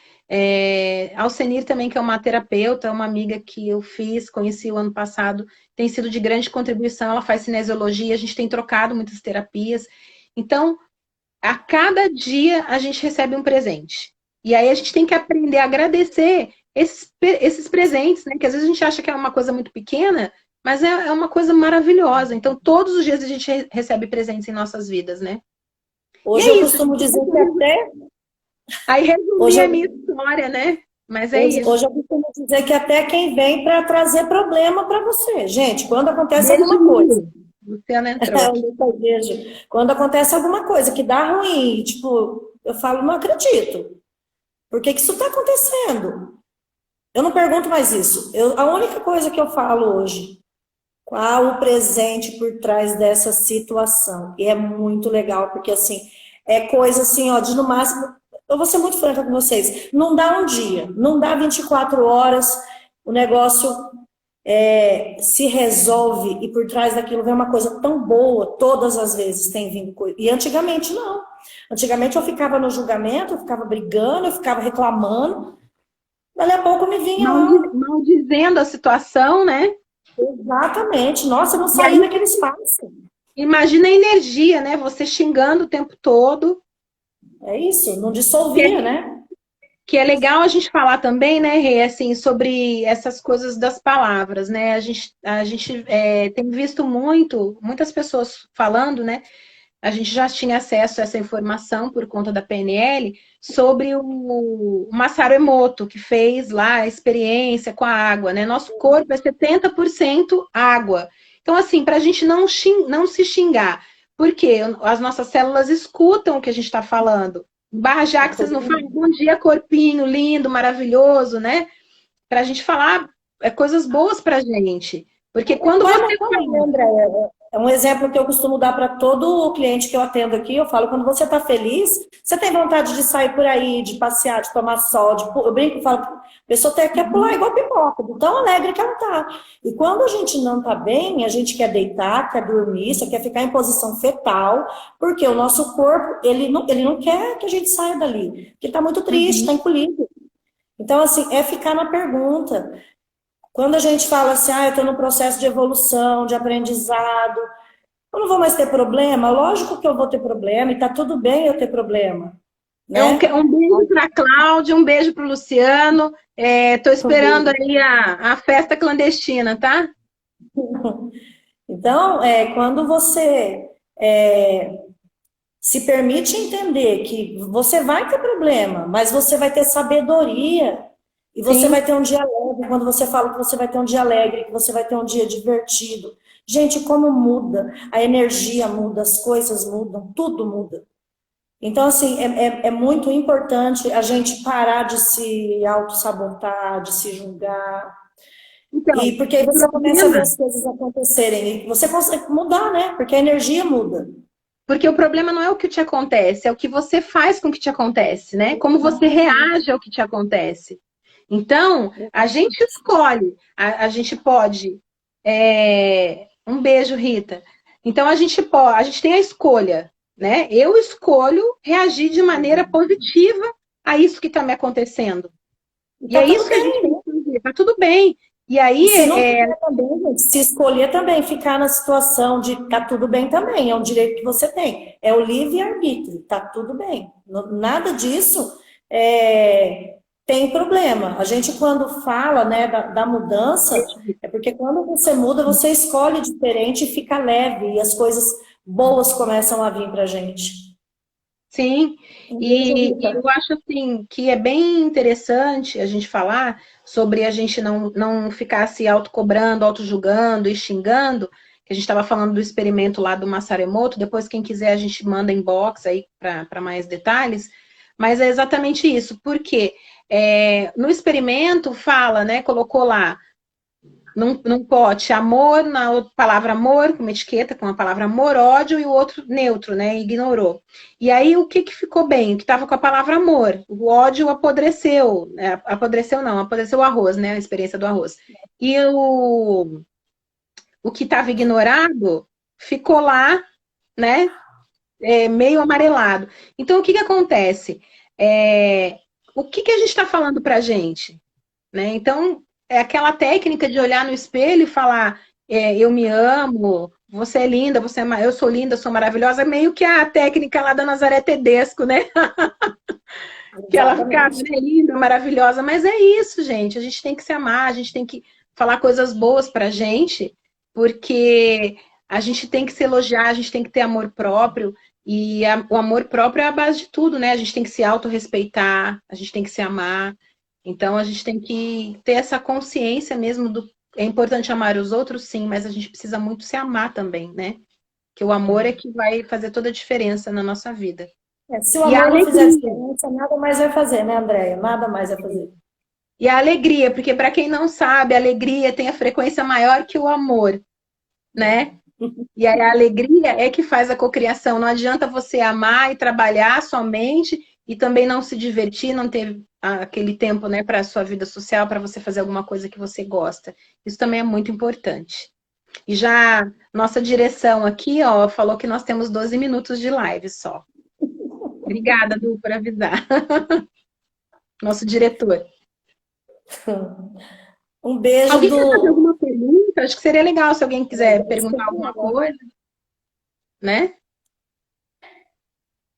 Alcenir também, que é uma terapeuta, uma amiga que eu conheci o ano passado, tem sido de grande contribuição, ela faz cinesiologia, a gente tem trocado muitas terapias. Então, a cada dia a gente recebe um presente. E aí a gente tem que aprender a agradecer esses presentes, né? Que às vezes a gente acha que é uma coisa muito pequena, mas é uma coisa maravilhosa. Então, todos os dias a gente recebe presentes em nossas vidas, né? E Hoje é eu isso. costumo dizer que até Aí resumi hoje a eu, minha história, né? Mas é isso. hoje eu costumo dizer que até quem vem para trazer problema para você. Gente, quando acontece Beijo, alguma coisa, Lu. Luciana entrou aqui. eu vejo, quando acontece alguma coisa que dá ruim, tipo, eu falo, não acredito. Por que que isso está acontecendo? Eu não pergunto mais isso. A única coisa que eu falo hoje, qual o presente por trás dessa situação? E é muito legal, porque assim, é coisa assim, ó, de no máximo, eu vou ser muito franca com vocês, não dá um dia, não dá 24 horas, o negócio se resolve e por trás daquilo vem uma coisa tão boa, todas as vezes tem vindo coisa. E antigamente não. Antigamente eu ficava no julgamento, eu ficava brigando, eu ficava reclamando, dali a pouco me vinha lá. Maldizendo a situação, né? Exatamente. Nossa, eu não E saí aí, daquele espaço. imagina a energia, né? Você xingando o tempo todo. É isso, não dissolvia, né? Que é legal a gente falar também, né, Rê, assim, sobre essas coisas das palavras, né? A gente tem visto muitas pessoas falando, né? A gente já tinha acesso a essa informação por conta da PNL sobre o Masaru Emoto, que fez lá a experiência com a água, né? Nosso corpo é 70% água. Então, assim, para a gente não se xingar, porque as nossas células escutam o que a gente está falando. Barra já que vocês não falam, bom dia, corpinho lindo, maravilhoso, né? Para a gente falar coisas boas para a gente. Porque quando Vai você mudar, né, fala, André? É um exemplo que eu costumo dar para todo cliente que eu atendo aqui. Eu falo, quando você está feliz, você tem vontade de sair por aí, de passear, de tomar sol, eu brinco e falo, a pessoa até quer pular igual pipoca, de tão alegre que ela está. E quando a gente não está bem, a gente quer deitar, quer dormir, só quer ficar em posição fetal, porque o nosso corpo, ele não quer que a gente saia dali, porque está muito triste, está encolhido. Então, assim, é ficar na pergunta. Quando a gente fala assim, eu estou no processo de evolução, de aprendizado, eu não vou mais ter problema? Lógico que eu vou ter problema, e tá tudo bem eu ter problema, né? um beijo para a Cláudia, um beijo para o Luciano. Estou esperando aí a festa clandestina, tá? Então, quando você se permite entender que você vai ter problema, mas você vai ter sabedoria e você Sim. vai ter um dia alegre. Quando você fala que você vai ter um dia alegre, que você vai ter um dia divertido. Gente, como muda, a energia muda, as coisas mudam, tudo muda. Então, assim, é muito importante a gente parar de se auto-sabotar, de se julgar. E Então, porque aí o você começa a ver problema, as coisas acontecerem. E você consegue mudar, né? Porque a energia muda. porque o problema não é o que te acontece, é o que você faz com o que te acontece, né? Como você reage ao que te acontece. Então, a gente escolhe, a gente pode. Um beijo, Rita. Então, a gente tem a escolha, né? Eu escolho reagir de maneira positiva a isso que está me acontecendo. E E tá é tudo isso que a gente bem, tem né? que fazer. Tá tudo bem. E E aí, se não quiser também, gente, se escolher também, ficar na situação de tá tudo bem também, é um direito que você tem. É o livre-arbítrio, tá tudo bem. Nada disso tem problema. A gente, quando fala, né, da mudança, é porque quando você muda, você escolhe diferente e fica leve, e as coisas boas começam a vir pra gente. sim, Um beijo, e Rita. eu acho assim que é bem interessante a gente falar sobre a gente não ficar se autocobrando, autojulgando e xingando, que a gente estava falando do experimento lá do Massaremoto, depois quem quiser a gente manda inbox aí para mais detalhes, mas é exatamente isso, porque no experimento fala, né, colocou lá num pote amor, na outra palavra amor, com uma etiqueta com a palavra amor, ódio, e o outro neutro, né? Ignorou. E aí o que ficou bem? O que estava com a palavra amor. O ódio apodreceu. Apodreceu não, apodreceu o arroz, né? A experiência do arroz. E o que estava ignorado ficou lá, né? Meio amarelado. Então, o que acontece? O que a gente está falando para a gente? Né? Então, é aquela técnica de olhar no espelho e falar, eu me amo, você é linda, eu sou linda, sou maravilhosa, meio que a técnica lá da Nazaré Tedesco, né? Que ela ficava, Exatamente. né, linda, maravilhosa, mas é isso, gente, a gente tem que se amar, a gente tem que falar coisas boas pra gente, porque a gente tem que se elogiar, a gente tem que ter amor próprio, e o amor próprio é a base de tudo, né? A gente tem que se autorrespeitar, a gente tem que se amar. Então, a gente tem que ter essa consciência mesmo do. É importante amar os outros, sim, mas a gente precisa muito se amar também, né? Que o amor é que vai fazer toda a diferença na nossa vida. Se o E a amor não fizer alegria. diferença, nada mais vai fazer, né, Andréia? Nada mais vai fazer. E a alegria, porque para quem não sabe, a alegria tem a frequência maior que o amor, né? E aí a alegria é que faz a cocriação. Não adianta você amar e trabalhar somente e também não se divertir, não ter aquele tempo, né, para a sua vida social, para você fazer alguma coisa que você gosta. Isso também é muito importante. E já nossa direção aqui, ó, falou que nós temos 12 minutos de live só. Obrigada, Du, por avisar. Nosso diretor. Um beijo Alguém quer fazer do. alguma pergunta? Acho que seria legal se alguém quiser perguntar alguma coisa, né?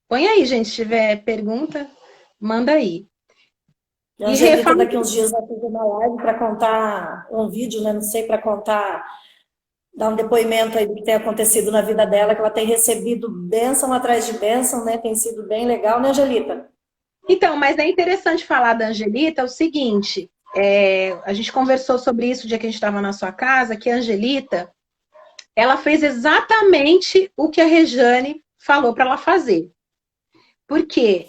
Põe aí, gente, se tiver pergunta, manda aí. A E Angelita, refala. daqui uns dias, vai fazer uma live para contar um vídeo, né? Não sei, para contar, dar um depoimento aí do que tem acontecido na vida dela, que ela tem recebido bênção atrás de bênção, né? Tem sido bem legal, né, Angelita? Então, mas é interessante falar da Angelita o seguinte: a gente conversou sobre isso o dia que a gente estava na sua casa, que a Angelita, ela fez exatamente o que a Rejane falou para ela fazer. Porque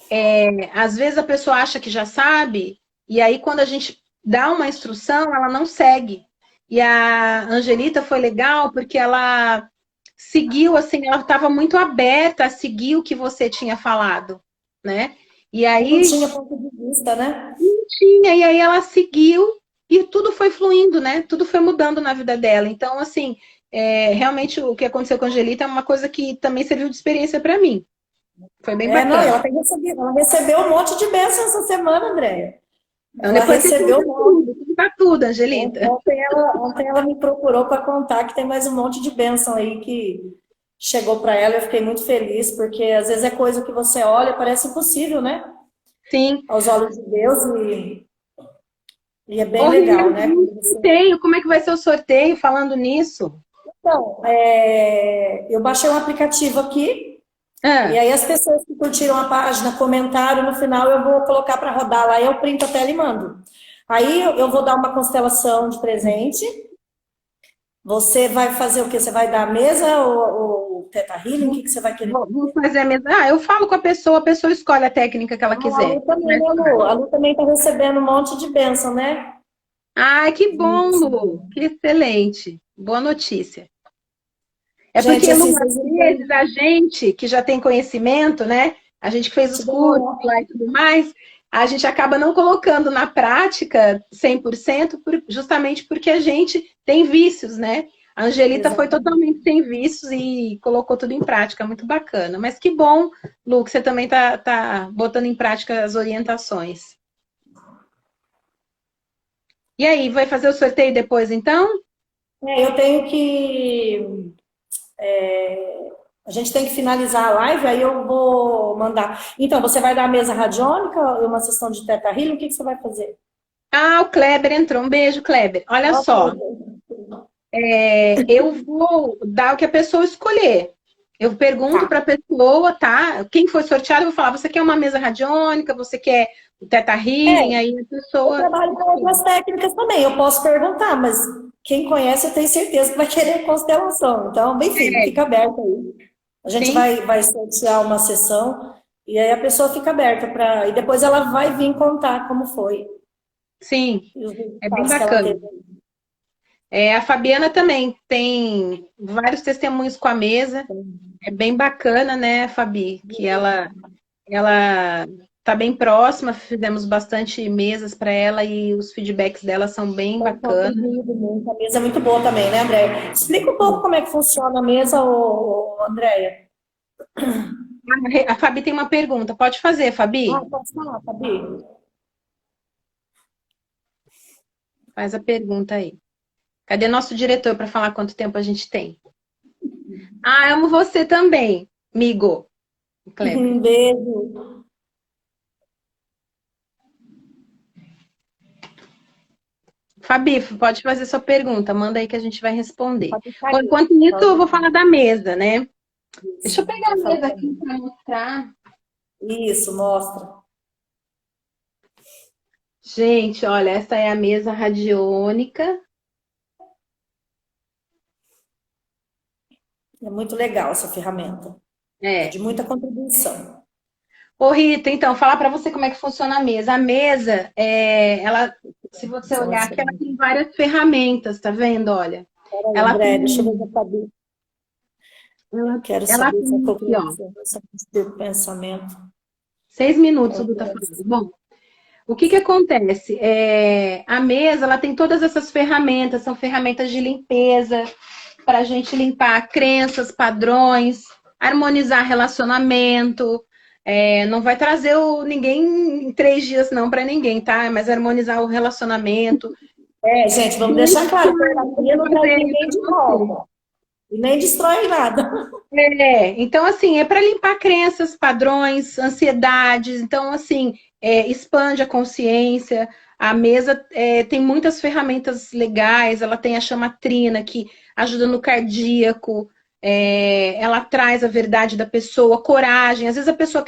às vezes a pessoa acha que já sabe, e aí quando a gente dá uma instrução, ela não segue. E a Angelita foi legal porque ela seguiu, assim, ela estava muito aberta a seguir o que você tinha falado, né? E Não aí tinha ponto de vista, né? tinha, e aí ela seguiu e tudo foi fluindo, né? Tudo foi mudando na vida dela. Então, assim, realmente o que aconteceu com a Angelita é uma coisa que também serviu de experiência para mim. Foi bem Não, bacana. ela tem recebido, ela recebeu um monte de bênção essa semana, Andréia. Então, Ela depois você recebeu um monte. conta tudo, Angelita. Ontem ela me procurou para contar que tem mais um monte de bênção aí que chegou para ela. Eu fiquei muito feliz, porque às vezes é coisa que você olha, parece impossível, né? Sim. Aos olhos de Deus, e é bem Ô, legal, Rita, né? tem um sorteio. Como é que vai ser o sorteio falando nisso? Então, eu baixei um aplicativo aqui, E Ah, aí as pessoas que curtiram a página, comentaram, no final eu vou colocar para rodar lá, eu printo a tela e mando. Aí eu vou dar uma constelação de presente. Você vai fazer o quê? Você vai dar a mesa ou Teta Healing? O vou, que que você vai querer? vou fazer a mesma. Ah, eu falo com a pessoa escolhe a técnica que ela Ah, a quiser. Lu também, Mas, né, Lu? A Lu também está recebendo um monte de bênção, né? ai, que bom, Isso. Lu. Que excelente. Boa notícia. É Gente, porque, Lu, assim, às vocês não vezes têm. a gente que já tem conhecimento, né? A gente que fez os cursos lá e tudo mais, a gente acaba não colocando na prática 100%, justamente porque a gente tem vícios, né? A Angelita foi Exatamente. totalmente sem vícios e colocou tudo em prática, muito bacana. Mas que bom, Lu, que você também tá botando em prática as orientações. E aí, vai fazer o sorteio depois, então? Eu tenho que. A gente tem que finalizar a live, aí eu vou mandar. Então, você vai dar a mesa radiônica, uma sessão de Teta Healing, o que que você vai fazer? Ah, o Kleber entrou. Um beijo, Kleber. Olha Ó, só. Eu vou dar o que a pessoa escolher. Eu pergunto tá. para a pessoa, tá? Quem foi sorteado, eu vou falar: você quer uma mesa radiônica? Você quer o Teta Healing? É, Aí a eu pessoa. trabalho com outras técnicas também, eu posso perguntar, mas quem conhece eu tenho certeza que vai querer constelação. Então, enfim, É, fica aberto aí. A gente sim, vai sortear uma sessão e aí a pessoa fica aberta para. E depois ela vai vir contar como foi sim, e os é bem resultados que ela bacana. teve. É, a Fabiana também tem vários testemunhos com a mesa. É bem bacana, né, Fabi? Que ela tá bem próxima, fizemos bastante mesas para ela e os feedbacks dela são bem Tem bacanas. contribuído muito. A mesa é muito boa também, né, Andréia? Explica um pouco como é que funciona a mesa, Andréia. A Fabi tem uma pergunta. Pode fazer, Ah, Fabi? pode falar, Fabi. Faz a pergunta aí. Cadê nosso diretor para falar quanto tempo a gente tem? Ah, amo você também, amigo. Kleber. Um beijo. Fabi, pode fazer sua pergunta. Manda aí que a gente vai responder. Pode Bom, sair. enquanto isso, eu Pode vou falar da mesa, né? Deixa isso. eu pegar a Vai falar mesa pra aqui mim. para mostrar. Isso, mostra. Gente, olha, essa é a mesa radiônica. É muito legal essa ferramenta. É de É. muita contribuição. Ô, Rita, então, falar para você como é que funciona a mesa. A mesa, ela, se você São olhar as aqui, ela ferramentas. tem várias ferramentas, tá vendo? Olha, Peraí, ela André, deixa eu ver se tem, eu saber. ela, Quero ela saber se eu tem estou aqui, ó, do pensamento. 6 minutos, o Du tá falando. Alteração. Bom, o que que acontece? A mesa, ela tem todas essas ferramentas, são ferramentas de limpeza, para a gente limpar crenças, padrões, harmonizar relacionamento. Não vai trazer ninguém em 3 dias, não, para ninguém, tá? Mas harmonizar o relacionamento. Gente, vamos deixar Muito claro que a eu terapia vou não traz fazer isso ninguém de para você. volta. E nem destrói nada. Então, assim, é para limpar crenças, padrões, ansiedades. Então, assim, expande a consciência. A mesa tem muitas ferramentas legais. Ela tem a chamatrina, que ajuda no cardíaco. Ela traz a verdade da pessoa, coragem. Às vezes a pessoa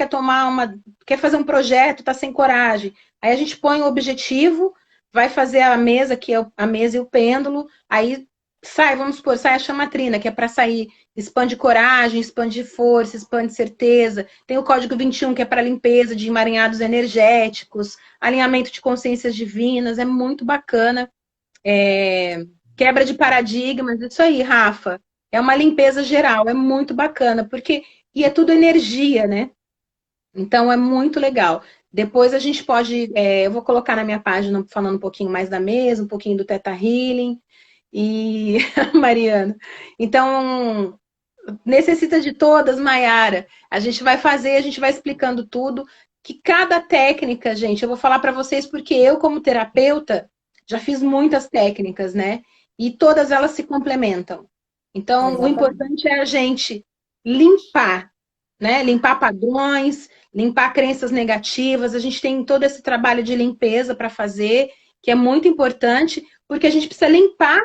quer fazer um projeto, está sem coragem. Aí a gente põe o objetivo, vai fazer a mesa, que é a mesa e o pêndulo. Aí sai, vamos supor, sai a chamatrina, que é para sair. Expande coragem, expande força, expande certeza. Tem o código 21, que é para limpeza de emaranhados energéticos, alinhamento de consciências divinas, é muito bacana. Quebra de paradigmas, isso aí, Rafa. É uma limpeza geral, é muito bacana, porque e é tudo energia, né? Então é muito legal. Depois a gente pode, eu vou colocar na minha página falando um pouquinho mais da mesa, um pouquinho do Teta Healing e Mariana. Então, necessita de todas, Maiara. A gente vai fazer, a gente vai explicando tudo. Que cada técnica, gente, eu vou falar para vocês porque eu, como terapeuta, já fiz muitas técnicas, né? E todas elas se complementam. Então, o Exatamente. importante é a gente limpar, né? Limpar padrões, limpar crenças negativas. A gente tem todo esse trabalho de limpeza para fazer, que é muito importante, porque a gente precisa limpar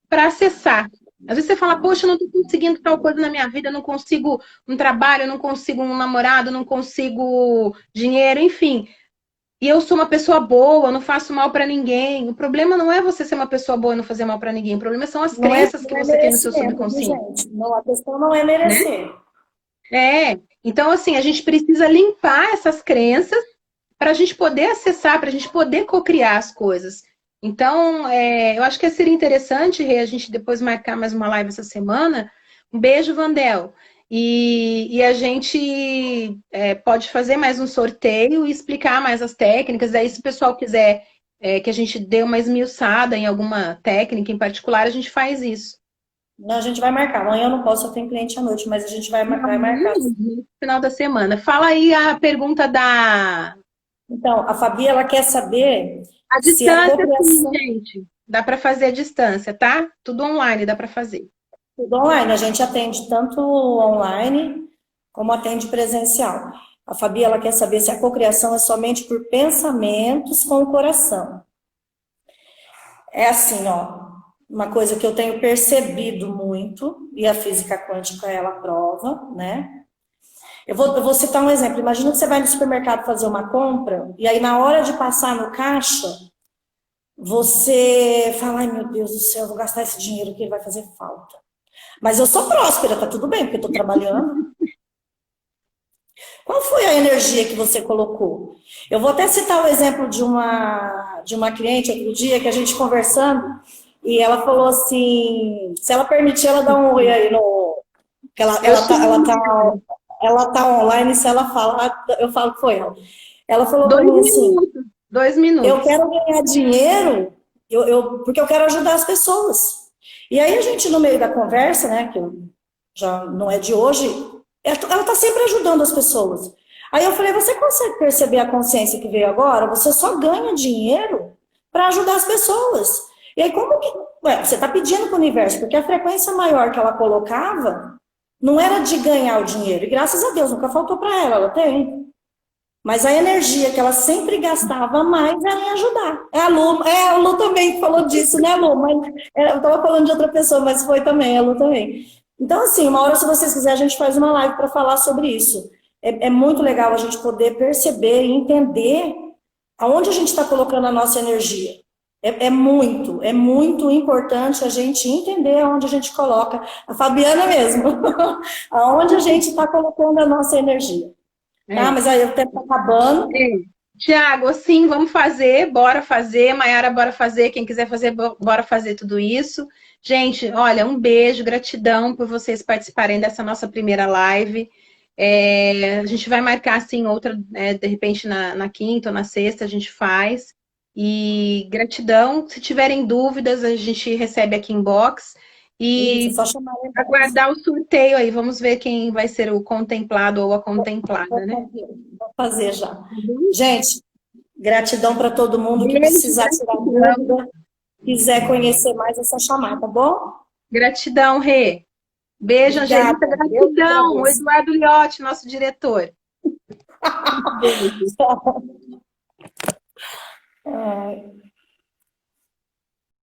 para acessar. Às vezes você fala, poxa, eu não estou conseguindo tal coisa na minha vida, eu não consigo um trabalho, eu não consigo um namorado, eu não consigo dinheiro, enfim. E eu sou uma pessoa boa, eu não faço mal para ninguém. O problema não é você ser uma pessoa boa e não fazer mal para ninguém. O problema são as crenças que Não é você tem no seu merecimento, viu, subconsciente, gente? Não, a questão não é né? merecer. É. Então, assim, a gente precisa limpar essas crenças para a gente poder acessar, para a gente poder cocriar as coisas. Então, eu acho que seria interessante, Rê, a gente depois marcar mais uma live essa semana. Um beijo, Vandel. E a gente pode fazer mais um sorteio e explicar mais as técnicas. Aí, se o pessoal quiser que a gente dê uma esmiuçada em alguma técnica em particular, a gente faz isso. Não, a gente vai marcar. Amanhã eu não posso, eu tenho cliente à noite, mas a gente vai marcar. No final da semana. Fala aí a pergunta da Então, a Fabi, ela quer saber a se a distância, sim, cocriação... gente. Dá para fazer a distância, tá? Tudo online, dá para fazer. Tudo online, a gente atende tanto online como atende presencial. A Fabi, ela quer saber se a cocriação é somente por pensamentos com o coração. É assim, ó, uma coisa que eu tenho percebido muito, e a física quântica ela prova, né? Eu vou citar um exemplo. Imagina que você vai no supermercado fazer uma compra, e aí na hora de passar no caixa, você fala, ai meu Deus do céu, eu vou gastar esse dinheiro que vai fazer falta. Mas eu sou próspera, tá tudo bem, porque eu tô trabalhando. Qual foi a energia que você colocou? Eu vou até citar o exemplo de uma cliente outro dia, que a gente conversando, e ela falou assim, se ela permitir, ela dá um oi aí no... Que ela tá online, se ela fala, eu falo que foi ela. Ela falou para Dois mim assim, minutos. Dois eu minutos. quero ganhar dinheiro, porque eu quero ajudar as pessoas. E aí a gente, no meio da conversa, né, que já não é de hoje, ela está sempre ajudando as pessoas. Aí eu falei, você consegue perceber a consciência que veio agora? Você só ganha dinheiro para ajudar as pessoas. E aí como que... Ué, você está pedindo para o universo, porque a frequência maior que ela colocava não era de ganhar o dinheiro. E graças a Deus, nunca faltou para ela tem. Mas a energia que ela sempre gastava mais era em ajudar. A Lu também falou disso, né, Lu? Mas, eu estava falando de outra pessoa, mas foi também, a Lu também. Então, assim, uma hora, se vocês quiserem, a gente faz uma live para falar sobre isso. É muito legal a gente poder perceber e entender aonde a gente está colocando a nossa energia. É muito importante a gente entender aonde a gente coloca, a Fabiana mesmo, aonde a gente está colocando a nossa energia. Tá, mas aí o tempo está acabando. Tiago, sim, vamos fazer, bora fazer. Maiara, bora fazer. Quem quiser fazer, bora fazer tudo isso. Gente, olha, um beijo, gratidão por vocês participarem dessa nossa primeira live. A gente vai marcar, assim, outra, de repente, na quinta ou na sexta, a gente faz. E gratidão. Se tiverem dúvidas, a gente recebe aqui em box. Isso, E só chamar. aguardar o sorteio aí. Vamos ver quem vai ser o contemplado ou a contemplada, né? Vou fazer já. Gente, gratidão para todo mundo que Beijo, precisar tirar dúvida, quiser conhecer mais, é só chamar, tá bom? gratidão, Rê. Beijo, Obrigada. Angelita, Eu que gratidão. O agradeço. Eduardo Liotti, nosso diretor. Beijo. Tchau.